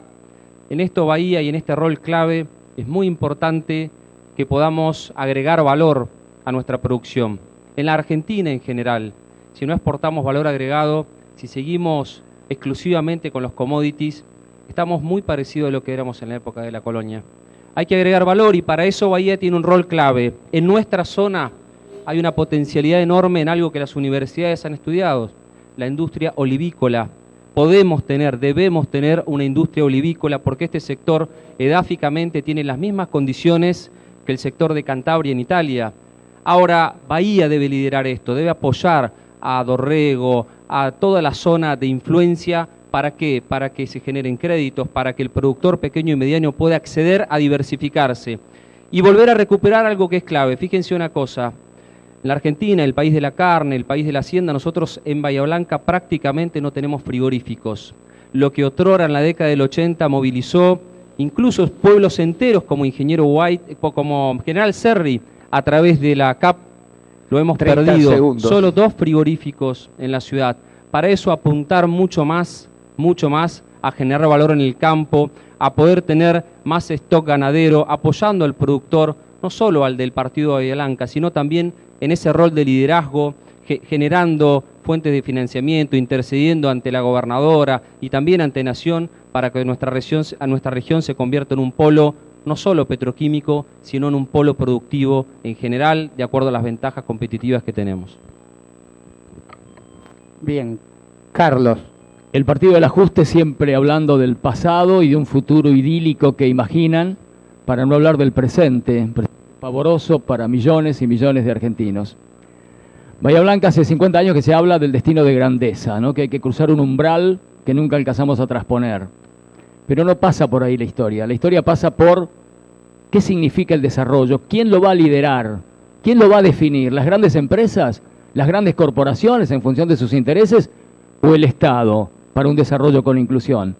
Speaker 3: en esto Bahía y en este rol clave es muy importante que podamos agregar valor a nuestra producción. En la Argentina en general, si no exportamos valor agregado, si seguimos exclusivamente con los commodities, estamos muy parecidos a lo que éramos en la época de la colonia. Hay que agregar valor y para eso Bahía tiene un rol clave. En nuestra zona hay una potencialidad enorme en algo que las universidades han estudiado, la industria olivícola. Podemos tener, debemos tener una industria olivícola porque este sector edáficamente tiene las mismas condiciones que el sector de Cantabria en Italia. Ahora, Bahía debe liderar esto, debe apoyar a Dorrego, a toda la zona de influencia. ¿Para qué? Para que se generen créditos, para que el productor pequeño y mediano pueda acceder a diversificarse y volver a recuperar algo que es clave. Fíjense una cosa, en la Argentina, el país de la carne, el país de la hacienda, nosotros en Bahía Blanca prácticamente no tenemos frigoríficos. Lo que otrora en la década del 80 movilizó incluso pueblos enteros como Ingeniero White, como General Serri, a través de la CAP, lo hemos perdido.
Speaker 8: Segundos.
Speaker 3: Solo 2 frigoríficos en la ciudad. Para eso apuntar mucho más a generar valor en el campo, a poder tener más stock ganadero, apoyando al productor, no solo al del partido de Bahía Blanca, sino también en ese rol de liderazgo, generando fuentes de financiamiento, intercediendo ante la gobernadora y también ante Nación para que nuestra región se convierta en un polo no solo petroquímico, sino en un polo productivo en general, de acuerdo a las ventajas competitivas que tenemos.
Speaker 2: Bien, Carlos.
Speaker 4: El Partido del Ajuste siempre hablando del pasado y de un futuro idílico que imaginan, para no hablar del presente, pavoroso para millones y millones de argentinos. Bahía Blanca hace 50 años que se habla del destino de grandeza, ¿no? Que hay que cruzar un umbral que nunca alcanzamos a trasponer. Pero no pasa por ahí la historia pasa por qué significa el desarrollo, quién lo va a liderar, quién lo va a definir, las grandes empresas, las grandes corporaciones en función de sus intereses o el Estado para un desarrollo con inclusión.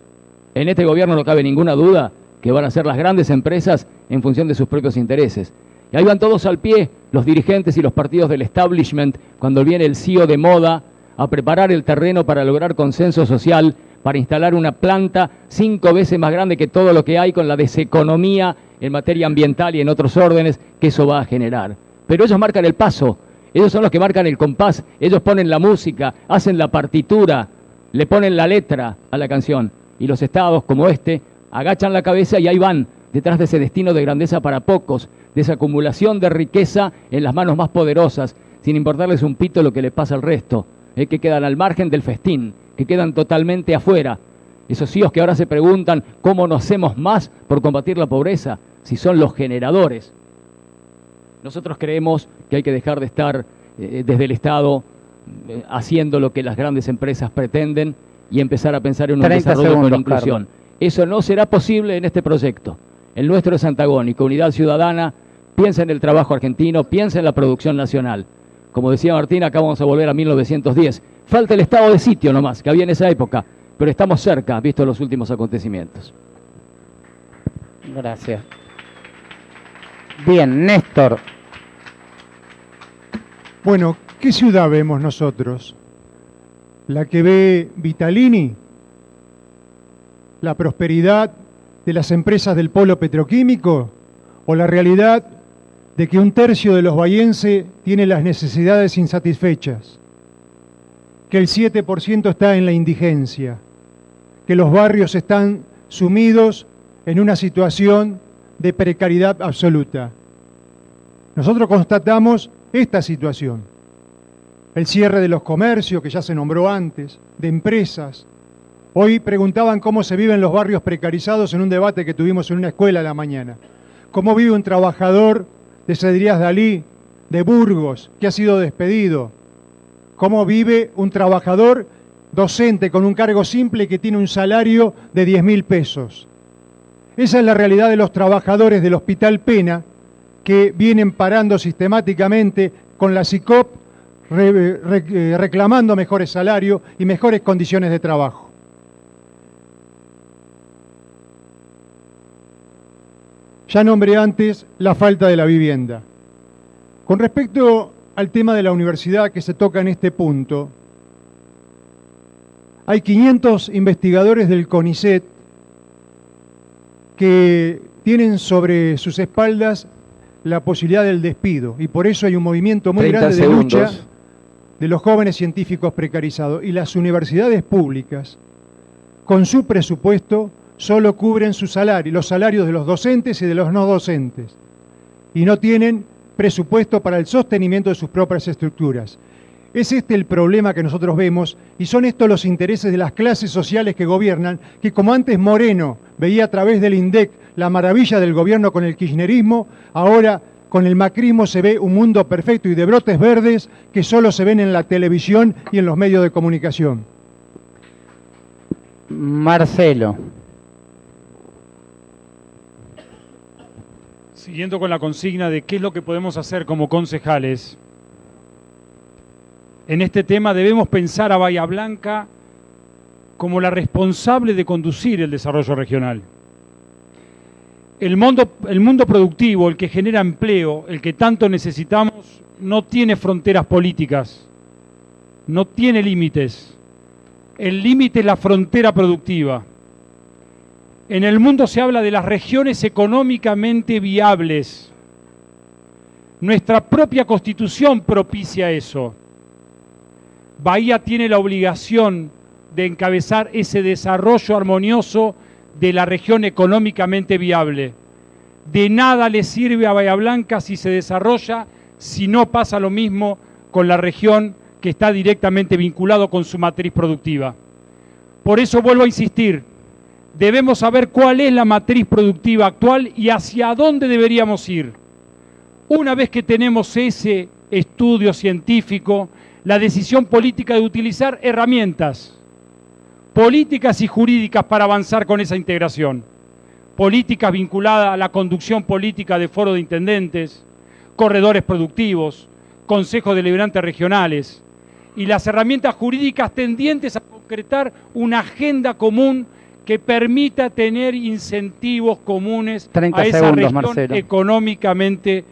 Speaker 4: En este gobierno no cabe ninguna duda que van a ser las grandes empresas en función de sus propios intereses. Y ahí van todos al pie, los dirigentes y los partidos del establishment, cuando viene el CEO de moda a preparar el terreno para lograr consenso social, para instalar una planta 5 veces más grande que todo lo que hay con la deseconomía en materia ambiental y en otros órdenes que eso va a generar. Pero ellos marcan el paso, ellos son los que marcan el compás, ellos ponen la música, hacen la partitura, le ponen la letra a la canción. Y los estados como este agachan la cabeza y ahí van, detrás de ese destino de grandeza para pocos, de esa acumulación de riqueza en las manos más poderosas, sin importarles un pito lo que le pasa al resto, que quedan al margen del festín, que quedan totalmente afuera. Esos CEOs que ahora se preguntan cómo no hacemos más por combatir la pobreza, si son los generadores. Nosotros creemos que hay que dejar de estar desde el Estado haciendo lo que las grandes empresas pretenden y empezar a pensar en un desarrollo con inclusión. Carlos. Eso no será posible en este proyecto. El nuestro es antagónico, Unidad Ciudadana, piensa en el trabajo argentino, piensa en la producción nacional. Como decía Martín, acá vamos a volver a 1910. Falta el estado de sitio nomás, que había en esa época, pero estamos cerca, visto los últimos acontecimientos.
Speaker 2: Gracias. Bien, Néstor.
Speaker 5: Bueno, ¿qué ciudad vemos nosotros? ¿La que ve Vitalini? ¿La prosperidad de las empresas del polo petroquímico? ¿O la realidad de que 1/3 de los bahienses tiene las necesidades insatisfechas? Que el 7% está en la indigencia, que los barrios están sumidos en una situación de precariedad absoluta. Nosotros constatamos esta situación. El cierre de los comercios, que ya se nombró antes, de empresas. Hoy preguntaban cómo se viven los barrios precarizados en un debate que tuvimos en una escuela a la mañana. ¿Cómo vive un trabajador de Cedrías Dalí, de Burgos, que ha sido despedido? ¿Cómo vive un trabajador docente con un cargo simple que tiene un salario de 10.000 pesos? Esa es la realidad de los trabajadores del Hospital Pena, que vienen parando sistemáticamente con la SICOP, reclamando mejores salarios y mejores condiciones de trabajo. Ya nombré antes la falta de la vivienda. Con respecto al tema de la universidad que se toca en este punto, hay 500 investigadores del CONICET que tienen sobre sus espaldas la posibilidad del despido, y por eso hay un movimiento muy grande de lucha de los jóvenes científicos precarizados. Y las universidades públicas, con su presupuesto, solo cubren su salario, los salarios de los docentes y de los no docentes, y no tienen presupuesto para el sostenimiento de sus propias estructuras. Es este el problema que nosotros vemos, y son estos los intereses de las clases sociales que gobiernan, que como antes Moreno veía a través del INDEC la maravilla del gobierno con el kirchnerismo, ahora con el macrismo se ve un mundo perfecto y de brotes verdes que solo se ven en la televisión y en los medios de comunicación.
Speaker 2: Marcelo.
Speaker 6: Siguiendo con la consigna de qué es lo que podemos hacer como concejales, en este tema debemos pensar a Bahía Blanca como la responsable de conducir el desarrollo regional. El mundo productivo, el que genera empleo, el que tanto necesitamos, no tiene fronteras políticas, no tiene límites. El límite es la frontera productiva. En el mundo se habla de las regiones económicamente viables. Nuestra propia Constitución propicia eso. Bahía tiene la obligación de encabezar ese desarrollo armonioso de la región económicamente viable. De nada le sirve a Bahía Blanca si se desarrolla, si no pasa lo mismo con la región que está directamente vinculado con su matriz productiva. Por eso vuelvo a insistir, debemos saber cuál es la matriz productiva actual y hacia dónde deberíamos ir. Una vez que tenemos ese estudio científico, la decisión política de utilizar herramientas políticas y jurídicas para avanzar con esa integración. Políticas vinculadas a la conducción política de foro de intendentes, corredores productivos, consejos deliberantes regionales y las herramientas jurídicas tendientes a concretar una agenda común que permita tener incentivos comunes a esa región económicamente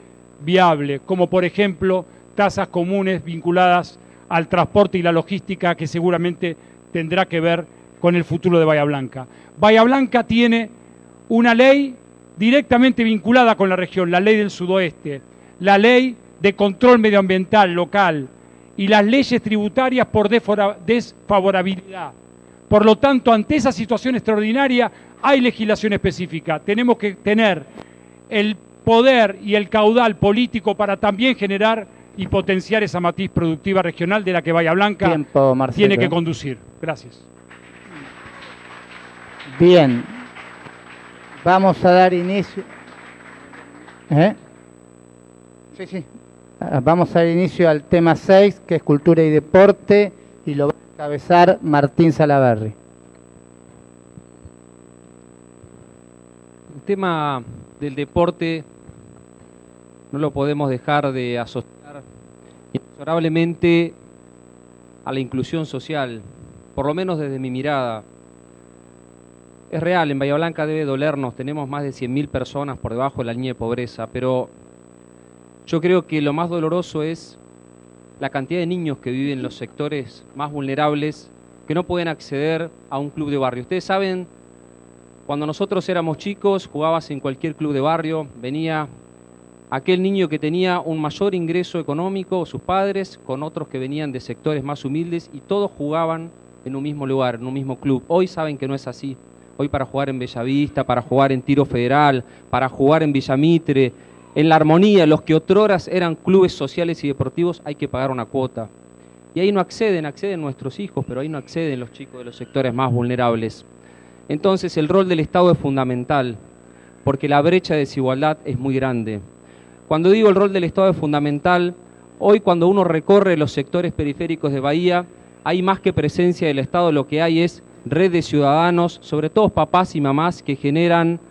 Speaker 6: viable, como por ejemplo tasas comunes vinculadas al transporte y la logística, que seguramente tendrá que ver con el futuro de Bahía Blanca. Bahía Blanca tiene una ley directamente vinculada con la región, la ley del sudoeste, la ley de control medioambiental local y las leyes tributarias por desfavorabilidad. Por lo tanto, ante esa situación extraordinaria hay legislación específica. Tenemos que tener el poder y el caudal político para también generar y potenciar esa matriz productiva regional de la que Bahía Blanca tiene que conducir. Gracias.
Speaker 2: Bien, vamos a dar inicio. Sí. Vamos a dar inicio al tema 6, que es cultura y deporte, y lo va a encabezar Martín Salaverry.
Speaker 3: El tema del deporte no lo podemos dejar de asociar inexorablemente a la inclusión social, por lo menos desde mi mirada. Es real, en Bahía Blanca debe dolernos, tenemos más de 100.000 personas por debajo de la línea de pobreza, pero yo creo que lo más doloroso es la cantidad de niños que viven en los sectores más vulnerables, que no pueden acceder a un club de barrio. Ustedes saben, cuando nosotros éramos chicos, jugabas en cualquier club de barrio, venía aquel niño que tenía un mayor ingreso económico, sus padres, con otros que venían de sectores más humildes, y todos jugaban en un mismo lugar, en un mismo club. Hoy saben que no es así. Hoy para jugar en Bellavista, para jugar en Tiro Federal, para jugar en Villamitre, en La Armonía, los que otroras eran clubes sociales y deportivos, hay que pagar una cuota. Y ahí no acceden nuestros hijos, pero ahí no acceden los chicos de los sectores más vulnerables. Entonces el rol del Estado es fundamental, porque la brecha de desigualdad es muy grande. Cuando digo el rol del Estado es fundamental, hoy cuando uno recorre los sectores periféricos de Bahía, hay más que presencia del Estado, lo que hay es red de ciudadanos, sobre todo papás y mamás, que generan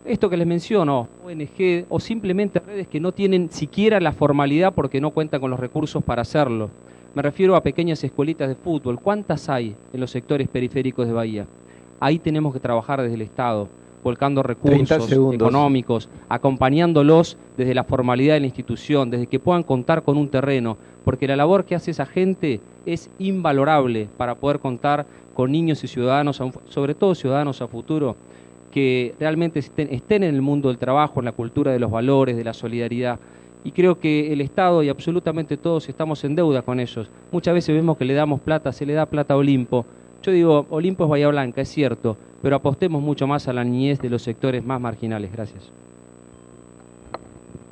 Speaker 3: esto que les menciono, ONG o simplemente redes que no tienen siquiera la formalidad porque no cuentan con los recursos para hacerlo. Me refiero a pequeñas escuelitas de fútbol. ¿Cuántas hay en los sectores periféricos de Bahía? Ahí tenemos que trabajar desde el Estado, volcando recursos económicos, acompañándolos desde la formalidad de la institución, desde que puedan contar con un terreno, porque la labor que hace esa gente es invalorable para poder contar con niños y ciudadanos, sobre todo ciudadanos a futuro, que realmente estén en el mundo del trabajo, en la cultura de los valores, de la solidaridad. Y creo que el Estado y absolutamente todos estamos en deuda con ellos. Muchas veces vemos que le damos plata, se le da plata a Olimpo. Yo digo, Olimpo es Bahía Blanca, es cierto, pero apostemos mucho más a la niñez de los sectores más marginales. Gracias.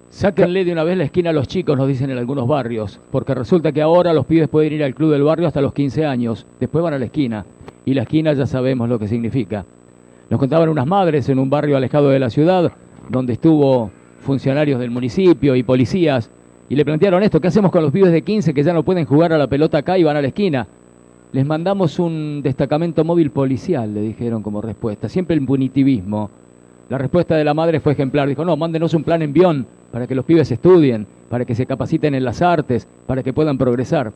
Speaker 4: Sáquenle de una vez la esquina a los chicos, nos dicen en algunos barrios, porque resulta que ahora los pibes pueden ir al club del barrio hasta los 15 años, después van a la esquina, y la esquina ya sabemos lo que significa. Nos contaban unas madres en un barrio alejado de la ciudad, donde estuvo funcionarios del municipio y policías, y le plantearon esto: ¿qué hacemos con los pibes de 15 que ya no pueden jugar a la pelota acá y van a la esquina? Les mandamos un destacamento móvil policial, le dijeron como respuesta. Siempre el punitivismo. La respuesta de la madre fue ejemplar. Dijo, no, mándenos un plan envión para que los pibes estudien, para que se capaciten en las artes, para que puedan progresar.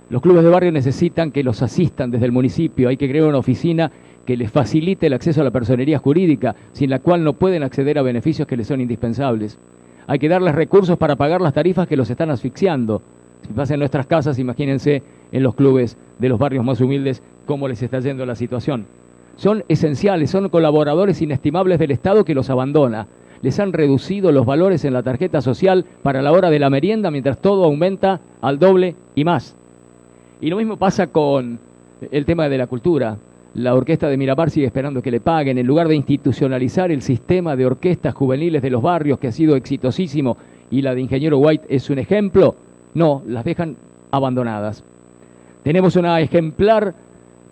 Speaker 4: Los clubes de barrio necesitan que los asistan desde el municipio. Hay que crear una oficina que les facilite el acceso a la personería jurídica, sin la cual no pueden acceder a beneficios que les son indispensables. Hay que darles recursos para pagar las tarifas que los están asfixiando. Si pasa en nuestras casas, imagínense en los clubes de los barrios más humildes cómo les está yendo la situación. son esenciales, son colaboradores inestimables del Estado que los abandona. Les han reducido los valores en la tarjeta social para la hora de la merienda, mientras todo aumenta al doble y más. Y lo mismo pasa con el tema de la cultura. La orquesta de Miramar sigue esperando que le paguen. En lugar de institucionalizar el sistema de orquestas juveniles de los barrios, que ha sido exitosísimo, y la de Ingeniero White es un ejemplo, no, las dejan abandonadas. Tenemos una ejemplar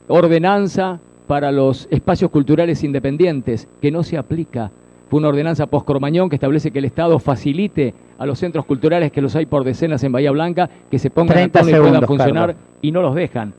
Speaker 4: ordenanza para los espacios culturales independientes, que no se aplica. Fue una ordenanza post-Cromañón que establece que el Estado facilite a los centros culturales, que los hay por decenas en Bahía Blanca, que se pongan a tono y puedan funcionar, Carlos. Y no los dejan.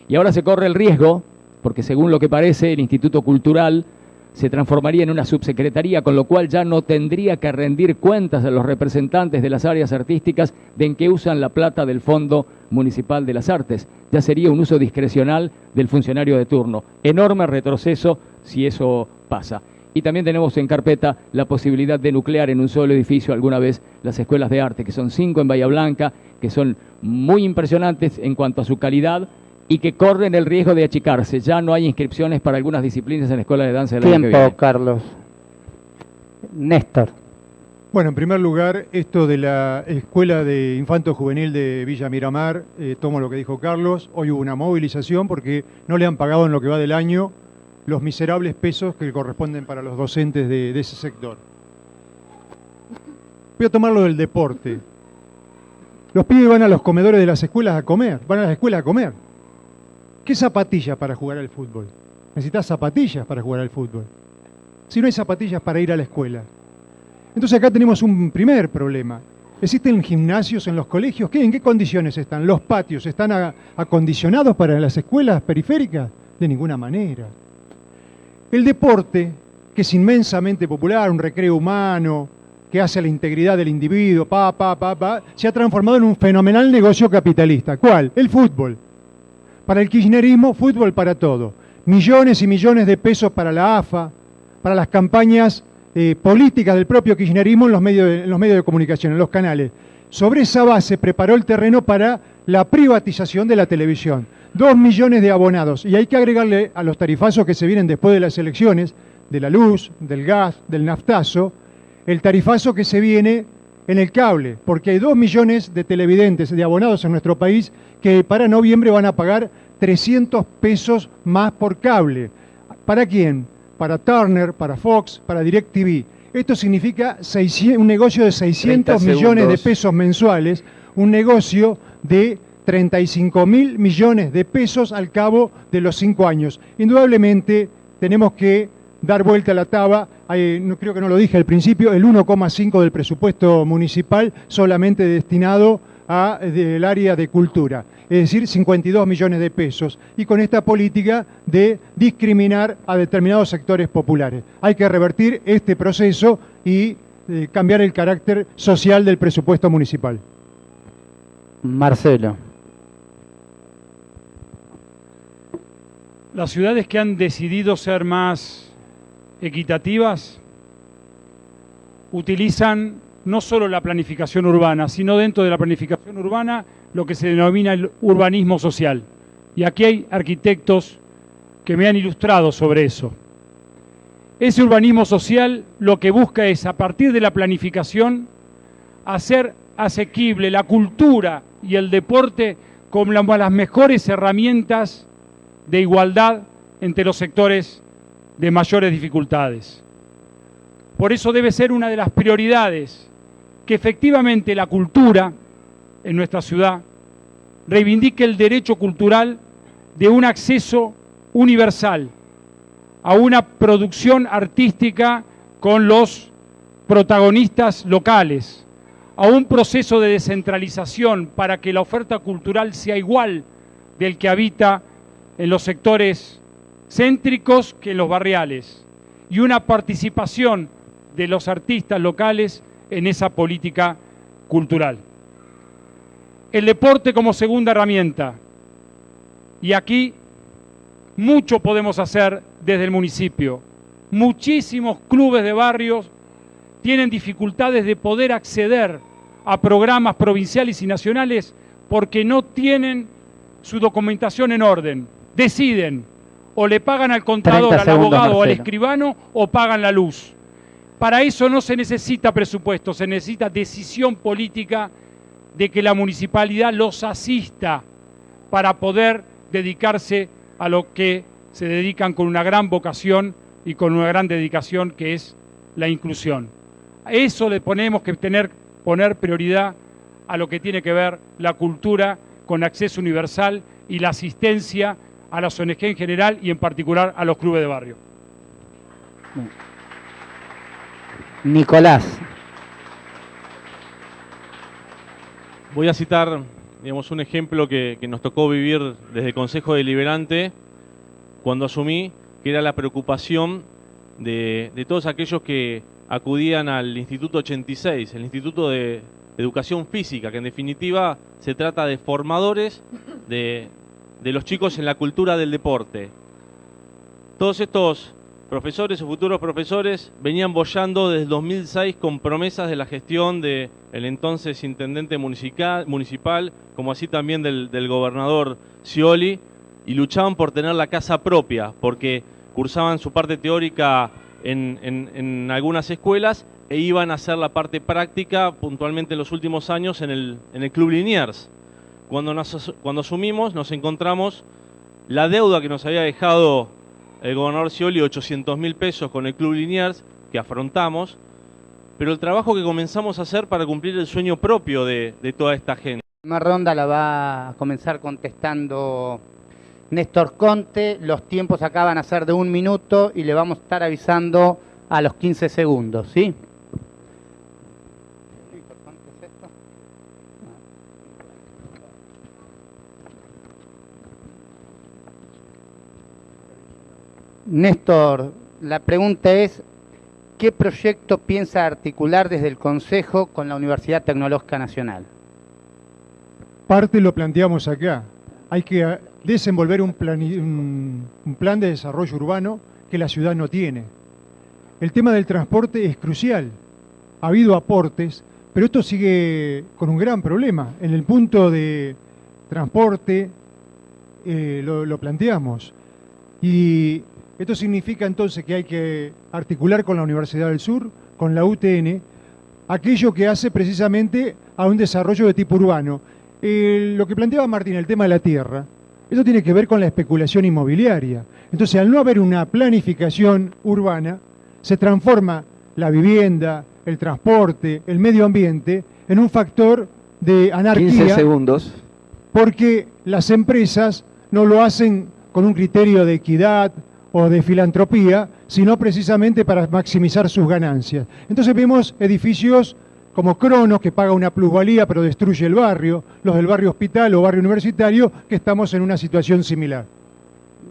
Speaker 4: Y ahora se corre el riesgo, porque según lo que parece, el Instituto Cultural se transformaría en una subsecretaría, con lo cual ya no tendría que rendir cuentas a los representantes de las áreas artísticas de en qué usan la plata del Fondo Municipal de las Artes. Ya sería un uso discrecional del funcionario de turno. Enorme retroceso si eso pasa. Y también tenemos en carpeta la posibilidad de nuclear en un solo edificio alguna vez las escuelas de arte, que son 5 en Bahía Blanca, que son muy impresionantes en cuanto a su calidad y que corren el riesgo de achicarse. Ya no hay inscripciones para algunas disciplinas en la escuela de danza del año que viene.
Speaker 2: Tiempo, Carlos. Néstor.
Speaker 5: Bueno, en primer lugar, esto de la Escuela de Infanto Juvenil de Villa Miramar, tomo lo que dijo Carlos. Hoy hubo una movilización porque no le han pagado en lo que va del año los miserables pesos que corresponden para los docentes de ese sector. Voy a tomar lo del deporte. Los pibes van a los comedores de las escuelas a comer, van a las escuelas a comer. ¿Qué zapatillas para jugar al fútbol? Necesitas zapatillas para jugar al fútbol. Si no hay zapatillas para ir a la escuela. Entonces acá tenemos un primer problema. ¿Existen gimnasios en los colegios? ¿En qué condiciones están? ¿Los patios están acondicionados para las escuelas periféricas? De ninguna manera. El deporte, que es inmensamente popular, un recreo humano, que hace a la integridad del individuo, se ha transformado en un fenomenal negocio capitalista. ¿Cuál? El fútbol. Para el kirchnerismo, fútbol para todo. Millones y millones de pesos para la AFA, para las campañas políticas del propio kirchnerismo en los medios de comunicación, en los canales. Sobre esa base preparó el terreno para la privatización de la televisión. 2 millones de abonados. Y hay que agregarle a los tarifazos que se vienen después de las elecciones, de la luz, del gas, del naftazo, el tarifazo que se viene en el cable, porque hay 2 millones de televidentes, de abonados en nuestro país, que para noviembre van a pagar 300 pesos más por cable. ¿Para quién? Para Turner, para Fox, para DirecTV. Esto significa un negocio de 600 millones de pesos mensuales, un negocio de 35.000 millones de pesos al cabo de los 5 años. Indudablemente tenemos que dar vuelta a la taba. Creo que no lo dije al principio, el 1,5 del presupuesto municipal solamente destinado al área de cultura, es decir, 52 millones de pesos, y con esta política de discriminar a determinados sectores populares. Hay que revertir este proceso y cambiar el carácter social del presupuesto municipal.
Speaker 2: Marcelo.
Speaker 6: Las ciudades que han decidido ser más equitativas utilizan no solo la planificación urbana, sino dentro de la planificación urbana lo que se denomina el urbanismo social. Y aquí hay arquitectos que me han ilustrado sobre eso. Ese urbanismo social lo que busca es, a partir de la planificación, hacer asequible la cultura y el deporte como las mejores herramientas de igualdad entre los sectores de mayores dificultades. Por eso debe ser una de las prioridades que efectivamente la cultura en nuestra ciudad reivindique el derecho cultural de un acceso universal a una producción artística con los protagonistas locales, a un proceso de descentralización para que la oferta cultural sea igual del que habita en los sectores céntricos que en los barriales, y una participación de los artistas locales en esa política cultural. El deporte como segunda herramienta, y aquí mucho podemos hacer desde el municipio. Muchísimos clubes de barrios tienen dificultades de poder acceder a programas provinciales y nacionales porque no tienen su documentación en orden. Deciden O le pagan al contador,
Speaker 2: 30
Speaker 6: al
Speaker 2: segundos,
Speaker 6: abogado o al
Speaker 2: Marcelo.
Speaker 6: escribano, o pagan la luz. Para eso no se necesita presupuesto, se necesita decisión política de que la municipalidad los asista para poder dedicarse a lo que se dedican con una gran vocación y con una gran dedicación, que es la inclusión. A eso le ponemos que poner prioridad a lo que tiene que ver la cultura con acceso universal y la asistencia a las ONG en general y en particular a los clubes de barrio.
Speaker 2: Nicolás.
Speaker 7: Voy a citar, digamos, un ejemplo que nos tocó vivir desde el Consejo Deliberante cuando asumí, que era la preocupación de todos aquellos que acudían al Instituto 86, el Instituto de Educación Física, que en definitiva se trata de formadores de los chicos en la cultura del deporte. Todos estos profesores o futuros profesores venían boyando desde el 2006 con promesas de la gestión del entonces intendente municipal, como así también del gobernador Scioli, y luchaban por tener la casa propia, porque cursaban su parte teórica en algunas escuelas e iban a hacer la parte práctica puntualmente en los últimos años en el Club Liniers. Cuando asumimos nos encontramos la deuda que nos había dejado el gobernador Scioli, 800.000 pesos con el Club Liniers, que afrontamos, pero el trabajo que comenzamos a hacer para cumplir el sueño propio de toda esta gente.
Speaker 2: La primera ronda la va a comenzar contestando Néstor Conte. Los tiempos acá van a ser de 1 minuto y le vamos a estar avisando a los 15 segundos, ¿sí? Néstor, la pregunta es, ¿qué proyecto piensa articular desde el Consejo con la Universidad Tecnológica Nacional?
Speaker 5: Parte lo planteamos acá. Hay que desenvolver un plan de desarrollo urbano que la ciudad no tiene. El tema del transporte es crucial. Ha habido aportes, pero esto sigue con un gran problema. En el punto de transporte lo planteamos. Y esto significa entonces que hay que articular con la Universidad del Sur, con la UTN, aquello que hace precisamente a un desarrollo de tipo urbano. Lo que planteaba Martín, el tema de la tierra, eso tiene que ver con la especulación inmobiliaria. Entonces, al no haber una planificación urbana, se transforma la vivienda, el transporte, el medio ambiente, en un factor de anarquía.
Speaker 8: 15 segundos.
Speaker 5: Porque las empresas no lo hacen con un criterio de equidad o de filantropía, sino precisamente para maximizar sus ganancias. Entonces vemos edificios como Cronos, que paga una plusvalía pero destruye el barrio, los del barrio Hospital o barrio Universitario, que estamos en una situación similar.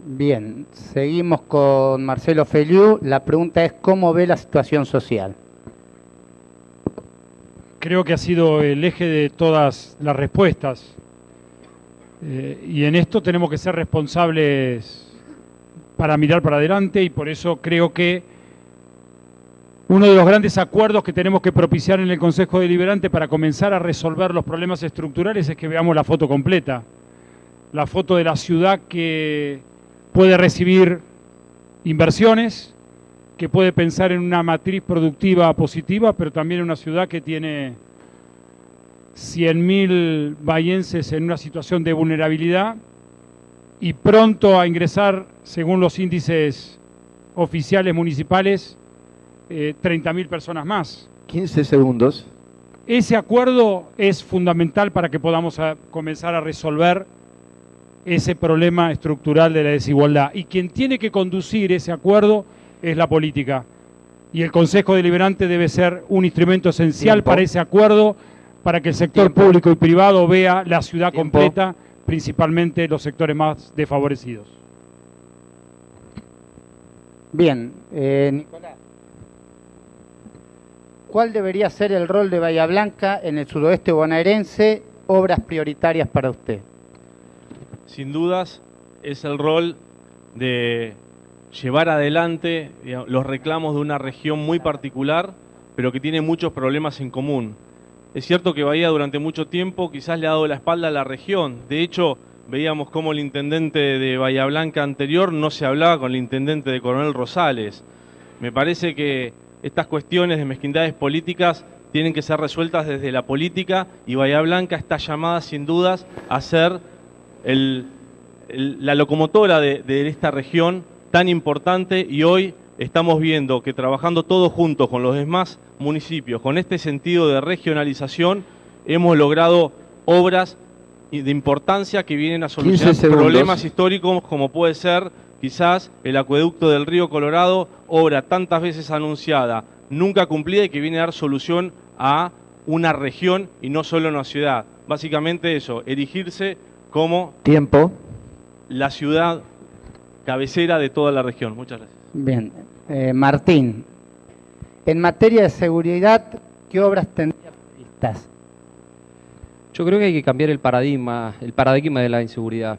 Speaker 2: Bien, seguimos con Marcelo Feliú. La pregunta es, ¿cómo ve la situación social?
Speaker 6: Creo que ha sido el eje de todas las respuestas. Y en esto tenemos que ser responsables para mirar para adelante, y por eso creo que uno de los grandes acuerdos que tenemos que propiciar en el Consejo Deliberante para comenzar a resolver los problemas estructurales es que veamos la foto completa. La foto de la ciudad que puede recibir inversiones, que puede pensar en una matriz productiva positiva, pero también una ciudad que tiene 100.000 bahienses en una situación de vulnerabilidad y pronto a ingresar, según los índices oficiales municipales, 30.000 personas más.
Speaker 8: 15 segundos.
Speaker 6: Ese acuerdo es fundamental para que podamos comenzar a resolver ese problema estructural de la desigualdad. Y quien tiene que conducir ese acuerdo es la política. Y el Consejo Deliberante debe ser un instrumento esencial para ese acuerdo, para que el sector público y privado vea la ciudad completa, principalmente los sectores más desfavorecidos.
Speaker 2: Bien, Nicolás, ¿cuál debería ser el rol de Bahía Blanca en el suroeste bonaerense? Obras prioritarias para usted.
Speaker 7: Sin dudas es el rol de llevar adelante, digamos, los reclamos de una región muy particular, pero que tiene muchos problemas en común. Es cierto que Bahía durante mucho tiempo quizás le ha dado la espalda a la región. De hecho, veíamos cómo el intendente de Bahía Blanca anterior no se hablaba con el intendente de Coronel Rosales. Me parece que estas cuestiones de mezquindades políticas tienen que ser resueltas desde la política, y Bahía Blanca está llamada sin dudas a ser la locomotora de esta región tan importante, y hoy estamos viendo que trabajando todos juntos con los demás municipios, con este sentido de regionalización, hemos logrado obras de importancia que vienen a solucionar problemas históricos, como puede ser quizás el acueducto del río Colorado, obra tantas veces anunciada, nunca cumplida, y que viene a dar solución a una región y no solo a una ciudad. Básicamente eso, erigirse como la ciudad cabecera de toda la región. Muchas gracias.
Speaker 2: Bien. Martín, en materia de seguridad, ¿qué obras tendrías previstas?
Speaker 3: Yo creo que hay que cambiar el paradigma de la inseguridad.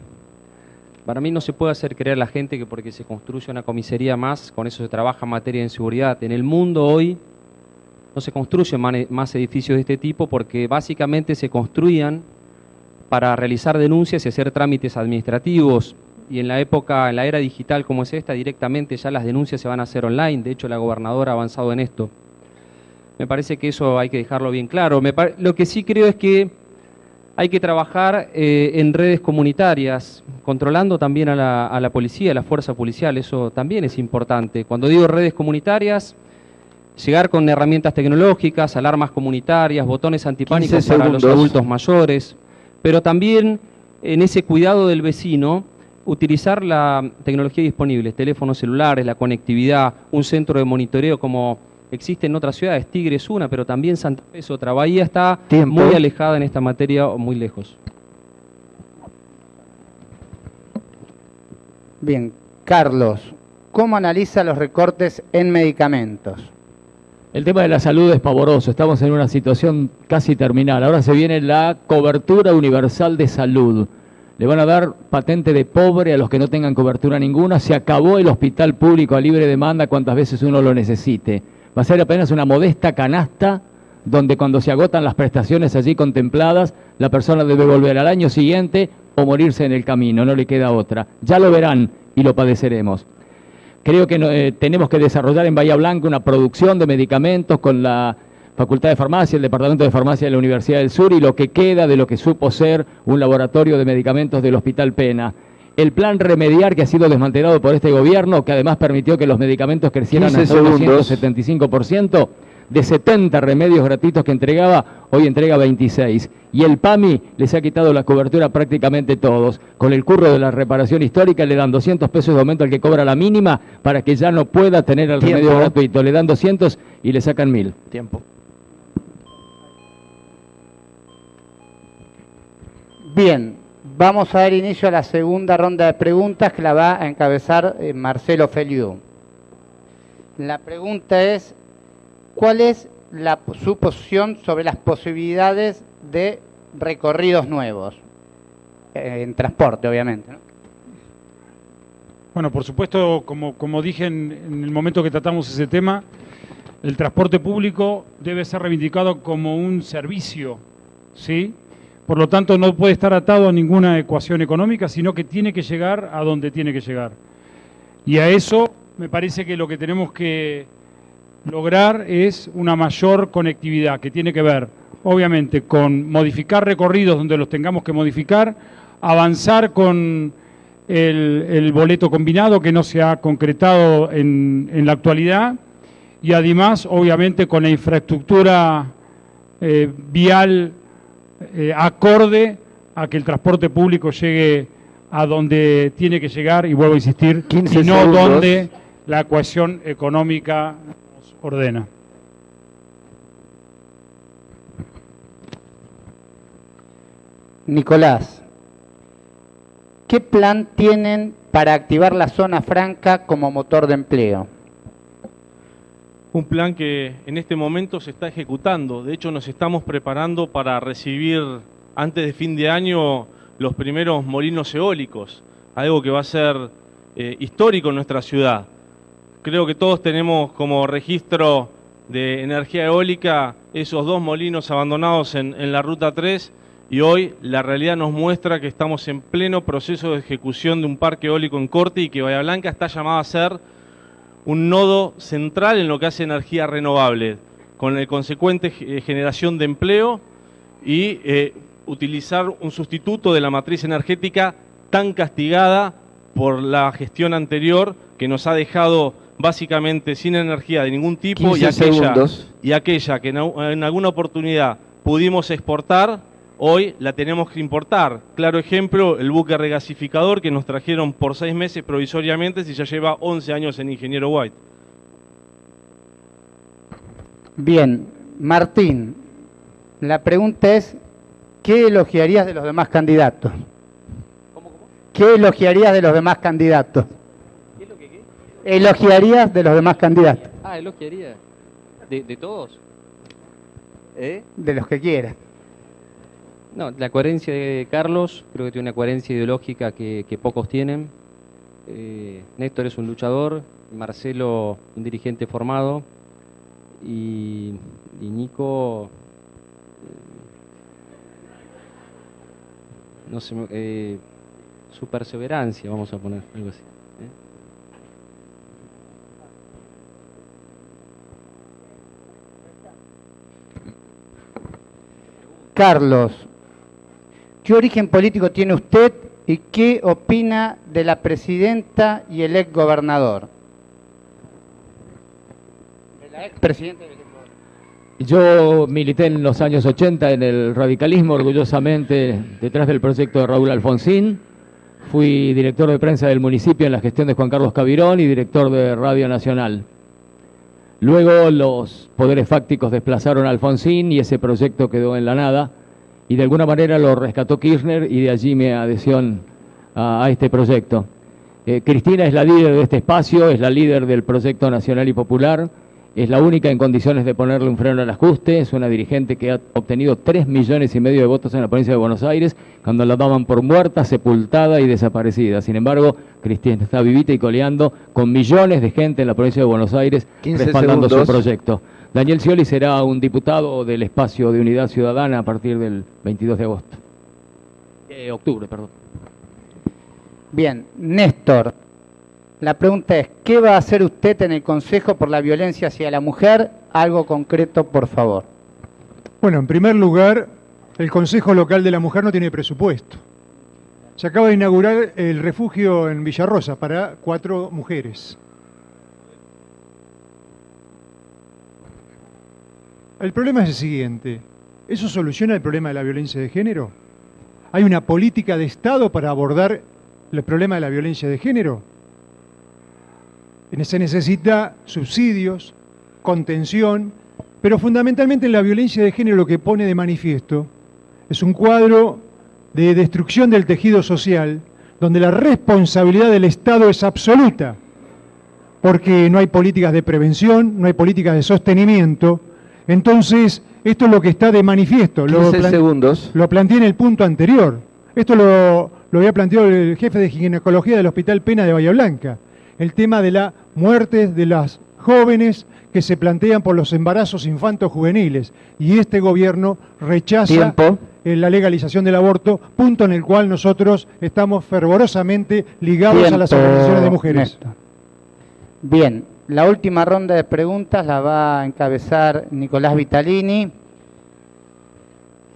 Speaker 3: Para mí no se puede hacer creer a la gente que porque se construye una comisaría más, con eso se trabaja en materia de inseguridad. En el mundo hoy no se construyen más edificios de este tipo, porque básicamente se construían para realizar denuncias y hacer trámites administrativos. Y en la era digital como es esta, directamente ya las denuncias se van a hacer online. De hecho, la gobernadora ha avanzado en esto. Me parece que eso hay que dejarlo bien claro. Lo que sí creo es que hay que trabajar en redes comunitarias, controlando también a la policía, a la fuerza policial. Eso también es importante. Cuando digo redes comunitarias, llegar con herramientas tecnológicas, alarmas comunitarias, botones antipánicos para los adultos mayores, pero también en ese cuidado del vecino, utilizar la tecnología disponible, teléfonos celulares, la conectividad, un centro de monitoreo como existe en otras ciudades. Tigre es una, pero también Santa Fe es otra. Bahía está muy alejada en esta materia, o muy lejos.
Speaker 2: Bien, Carlos, ¿cómo analiza los recortes en medicamentos?
Speaker 4: El tema de la salud es pavoroso, estamos en una situación casi terminal. Ahora se viene la cobertura universal de salud. Le van a dar patente de pobre a los que no tengan cobertura ninguna. Se acabó el hospital público a libre demanda cuantas veces uno lo necesite. Va a ser apenas una modesta canasta donde cuando se agotan las prestaciones allí contempladas, la persona debe volver al año siguiente o morirse en el camino, no le queda otra. Ya lo verán y lo padeceremos. Creo que tenemos que desarrollar en Bahía Blanca una producción de medicamentos con la Facultad de Farmacia, el Departamento de Farmacia de la Universidad del Sur, y lo que queda de lo que supo ser un laboratorio de medicamentos del Hospital Pena. El plan Remediar, que ha sido desmantelado por este gobierno, que además permitió que los medicamentos crecieran hasta un 275%, de 70 remedios gratuitos que entregaba, hoy entrega 26. Y el PAMI les ha quitado la cobertura a prácticamente todos. Con el curro de la reparación histórica le dan 200 pesos de aumento al que cobra la mínima para que ya no pueda tener el remedio gratuito. Le dan 200 y le sacan 1000.
Speaker 2: Bien, vamos a dar inicio a la segunda ronda de preguntas que la va a encabezar Marcelo Feliu. La pregunta es, ¿cuál es su posición sobre las posibilidades de recorridos nuevos? En transporte, obviamente, ¿no?
Speaker 6: Bueno, por supuesto, como dije en el momento que tratamos ese tema, el transporte público debe ser reivindicado como un servicio, ¿sí? Por lo tanto, no puede estar atado a ninguna ecuación económica, sino que tiene que llegar a donde tiene que llegar. Y a eso me parece que lo que tenemos que lograr es una mayor conectividad, que tiene que ver, obviamente, con modificar recorridos donde los tengamos que modificar, avanzar con el boleto combinado que no se ha concretado en la actualidad, y además, obviamente, con la infraestructura vial acorde a que el transporte público llegue a donde tiene que llegar, y vuelvo a insistir, y no donde la ecuación económica nos ordena.
Speaker 2: Nicolás, ¿qué plan tienen para activar la zona franca como motor de empleo?
Speaker 7: Un plan que en este momento se está ejecutando. De hecho, nos estamos preparando para recibir antes de fin de año los primeros molinos eólicos, algo que va a ser histórico en nuestra ciudad. Creo que todos tenemos como registro de energía eólica esos 2 molinos abandonados en la Ruta 3, y hoy la realidad nos muestra que estamos en pleno proceso de ejecución de un parque eólico en corte y que Bahía Blanca está llamada a ser un nodo central en lo que hace energía renovable, con la consecuente generación de empleo y utilizar un sustituto de la matriz energética tan castigada por la gestión anterior, que nos ha dejado básicamente sin energía de ningún tipo, y aquella que en alguna oportunidad pudimos exportar, hoy la tenemos que importar. Claro ejemplo, el buque regasificador que nos trajeron por 6 meses provisoriamente, si ya lleva 11 años en Ingeniero White.
Speaker 2: Bien, Martín, la pregunta es, ¿qué elogiarías de los demás candidatos? ¿Qué elogiarías de los demás candidatos?
Speaker 3: ¿Qué es lo que qué?
Speaker 2: ¿Elogiarías de los demás candidatos?
Speaker 3: Ah, elogiaría. ¿De todos?
Speaker 2: De los que quieras.
Speaker 3: No, la coherencia de Carlos, creo que tiene una coherencia ideológica que pocos tienen. Néstor es un luchador, Marcelo un dirigente formado y Nico, no sé, su perseverancia, vamos a poner algo así.
Speaker 2: Carlos, ¿qué origen político tiene usted y qué opina de la presidenta y el ex gobernador? De la ex presidenta y el ex gobernador.
Speaker 4: Yo milité en los años 80 en el radicalismo, orgullosamente detrás del proyecto de Raúl Alfonsín. Fui director de prensa del municipio en la gestión de Juan Carlos Cavirón y director de Radio Nacional. Luego los poderes fácticos desplazaron a Alfonsín y ese proyecto quedó en la nada y de alguna manera lo rescató Kirchner y de allí mi adhesión a este proyecto. Cristina es la líder de este espacio, es la líder del proyecto nacional y popular, es la única en condiciones de ponerle un freno al ajuste, es una dirigente que ha obtenido 3,5 millones de votos en la provincia de Buenos Aires, cuando la daban por muerta, sepultada y desaparecida. Sin embargo, Cristina está vivita y coleando con millones de gente en la provincia de Buenos Aires respaldando su proyecto. Daniel Scioli será un diputado del espacio de Unidad Ciudadana a partir del 22 de octubre.
Speaker 2: Bien, Néstor. La pregunta es, ¿qué va a hacer usted en el Consejo por la Violencia hacia la Mujer? Algo concreto, por favor.
Speaker 5: Bueno, en primer lugar, el Consejo Local de la Mujer no tiene presupuesto. Se acaba de inaugurar el refugio en Villarrosa para 4 mujeres. El problema es el siguiente. ¿Eso soluciona el problema de la violencia de género? ¿Hay una política de Estado para abordar el problema de la violencia de género? Se necesita subsidios, contención, pero fundamentalmente en la violencia de género lo que pone de manifiesto es un cuadro de destrucción del tejido social, donde la responsabilidad del Estado es absoluta, porque no hay políticas de prevención, no hay políticas de sostenimiento. Entonces, esto es lo que está de manifiesto.
Speaker 8: 15 segundos.
Speaker 5: Lo planteé en el punto anterior. Esto lo había planteado el jefe de ginecología del Hospital Pena de Bahía Blanca. El tema de la muerte de las jóvenes que se plantean por los embarazos infanto-juveniles. Y este gobierno rechaza la legalización del aborto, punto en el cual nosotros estamos fervorosamente ligados a las organizaciones de mujeres.
Speaker 2: Néstor. Bien, la última ronda de preguntas la va a encabezar Nicolás Vitalini.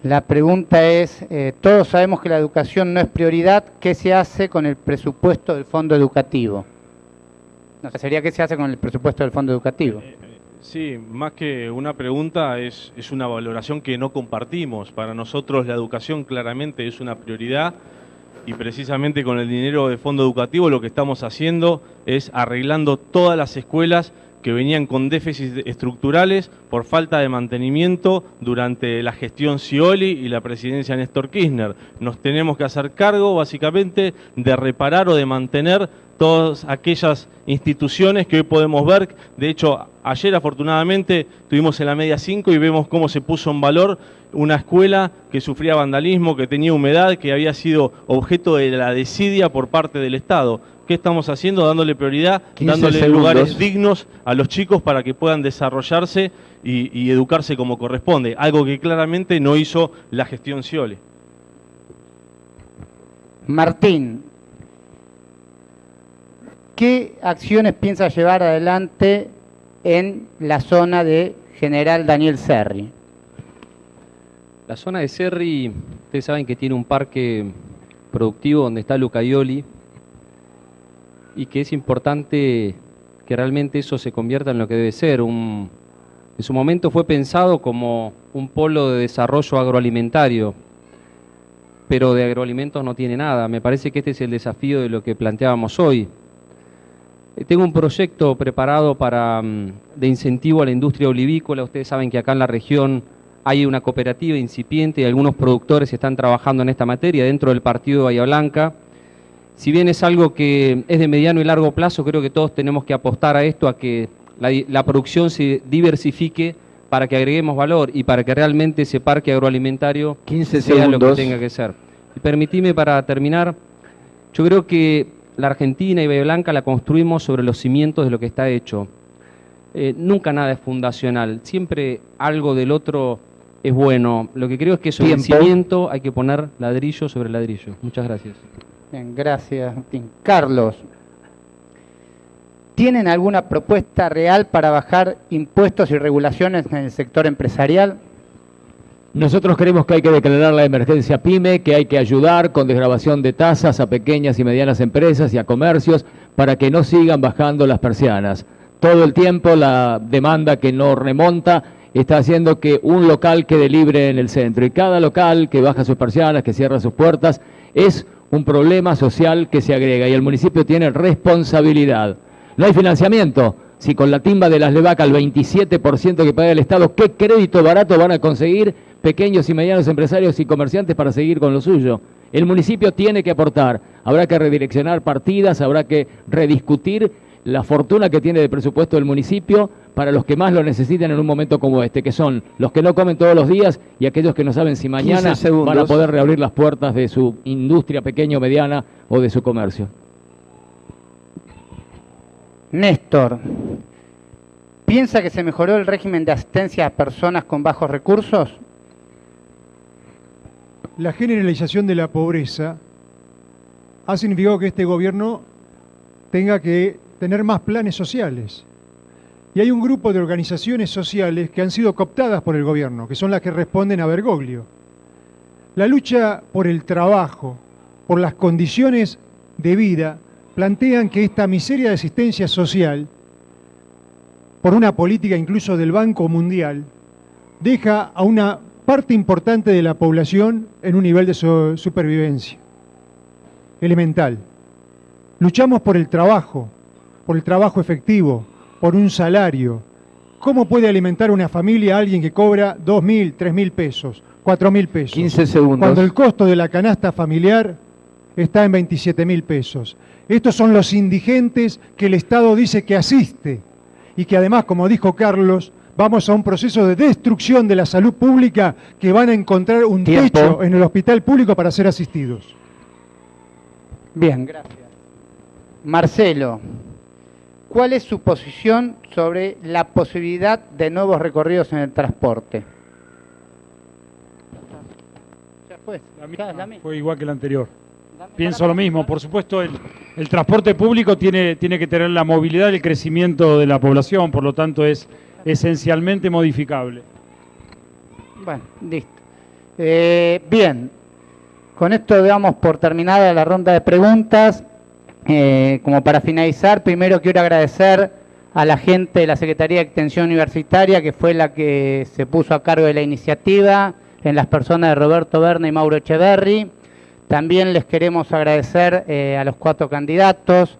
Speaker 2: La pregunta es, todos sabemos que la educación no es prioridad, ¿qué se hace con el presupuesto del fondo educativo? No sé, sería ¿qué se hace con el presupuesto del fondo educativo?
Speaker 7: Sí, más que una pregunta es una valoración que no compartimos. Para nosotros la educación claramente es una prioridad y precisamente con el dinero de fondo educativo lo que estamos haciendo es arreglando todas las escuelas que venían con déficits estructurales por falta de mantenimiento durante la gestión Scioli y la presidencia Néstor Kirchner. Nos tenemos que hacer cargo básicamente de reparar o de mantener todas aquellas instituciones que hoy podemos ver. De hecho, ayer afortunadamente estuvimos en la media 5 y vemos cómo se puso en valor una escuela que sufría vandalismo, que tenía humedad, que había sido objeto de la desidia por parte del Estado. ¿Qué estamos haciendo? Dándole prioridad, dándole lugares dignos a los chicos para que puedan desarrollarse y educarse como corresponde. Algo que claramente no hizo la gestión Scioli.
Speaker 2: Martín, ¿qué acciones piensa llevar adelante en la zona de General Daniel Serri?
Speaker 3: La zona de Serri, ustedes saben que tiene un parque productivo donde está Luca Ioli y que es importante que realmente eso se convierta en lo que debe ser. En su momento fue pensado como un polo de desarrollo agroalimentario, pero de agroalimentos no tiene nada. Me parece que este es el desafío de lo que planteábamos hoy. Tengo un proyecto preparado de incentivo a la industria olivícola. Ustedes saben que acá en la región hay una cooperativa incipiente y algunos productores están trabajando en esta materia dentro del partido de Bahía Blanca. Si bien es algo que es de mediano y largo plazo, creo que todos tenemos que apostar a esto, a que la producción se diversifique para que agreguemos valor y para que realmente ese parque agroalimentario
Speaker 8: 15
Speaker 3: sea lo que
Speaker 8: segundos.
Speaker 3: tenga que ser. Y permitime para terminar, yo creo que la Argentina y Bahía Blanca la construimos sobre los cimientos de lo que está hecho. Nunca nada es fundacional, siempre algo del otro es bueno. Lo que creo es que sobre el cimiento hay que poner ladrillo sobre ladrillo. Muchas gracias.
Speaker 2: Bien, gracias, Martín. Carlos, ¿tienen alguna propuesta real para bajar impuestos y regulaciones en el sector empresarial?
Speaker 4: Nosotros creemos que hay que declarar la emergencia PYME, que hay que ayudar con desgravación de tasas a pequeñas y medianas empresas y a comercios para que no sigan bajando las persianas. Todo el tiempo la demanda que no remonta está haciendo que un local quede libre en el centro y cada local que baja sus persianas, que cierra sus puertas, es un problema social que se agrega y el municipio tiene responsabilidad. No hay financiamiento. Si con la timba de las LEVAC al 27% que paga el Estado, ¿qué crédito barato van a conseguir pequeños y medianos empresarios y comerciantes para seguir con lo suyo? El municipio tiene que aportar, habrá que redireccionar partidas, habrá que rediscutir la fortuna que tiene de presupuesto el municipio para los que más lo necesitan en un momento como este, que son los que no comen todos los días y aquellos que no saben si mañana van a poder reabrir las puertas de su industria pequeña o mediana o de su comercio.
Speaker 2: Néstor, ¿piensa que se mejoró el régimen de asistencia a personas con bajos recursos?
Speaker 5: La generalización de la pobreza ha significado que este gobierno tenga que tener más planes sociales. Y hay un grupo de organizaciones sociales que han sido cooptadas por el gobierno, que son las que responden a Bergoglio. La lucha por el trabajo, por las condiciones de vida, plantean que esta miseria de asistencia social, por una política incluso del Banco Mundial, deja a una parte importante de la población en un nivel de supervivencia elemental. Luchamos por el trabajo efectivo, por un salario. ¿Cómo puede alimentar una familia a alguien que cobra 2.000, 3.000 pesos, 4.000 pesos?
Speaker 8: 15 segundos.
Speaker 5: Cuando el costo de la canasta familiar está en 27.000 pesos. Estos son los indigentes que el Estado dice que asiste y que además, como dijo Carlos, vamos a un proceso de destrucción de la salud pública que van a encontrar un techo en el hospital público para ser asistidos.
Speaker 2: Bien, gracias. Marcelo, ¿cuál es su posición sobre la posibilidad de nuevos recorridos en el transporte? Ya fue.
Speaker 6: La misma, fue igual que la anterior. Pienso lo mismo. Por supuesto, el transporte público tiene que tener la movilidad y el crecimiento de la población, por lo tanto es esencialmente modificable.
Speaker 2: Bueno, listo. Bien, con esto damos por terminada la ronda de preguntas. Como para finalizar, primero quiero agradecer a la gente de la Secretaría de Extensión Universitaria, que fue la que se puso a cargo de la iniciativa, en las personas de Roberto Berna y Mauro Echeverri. También les queremos agradecer a los 4 candidatos,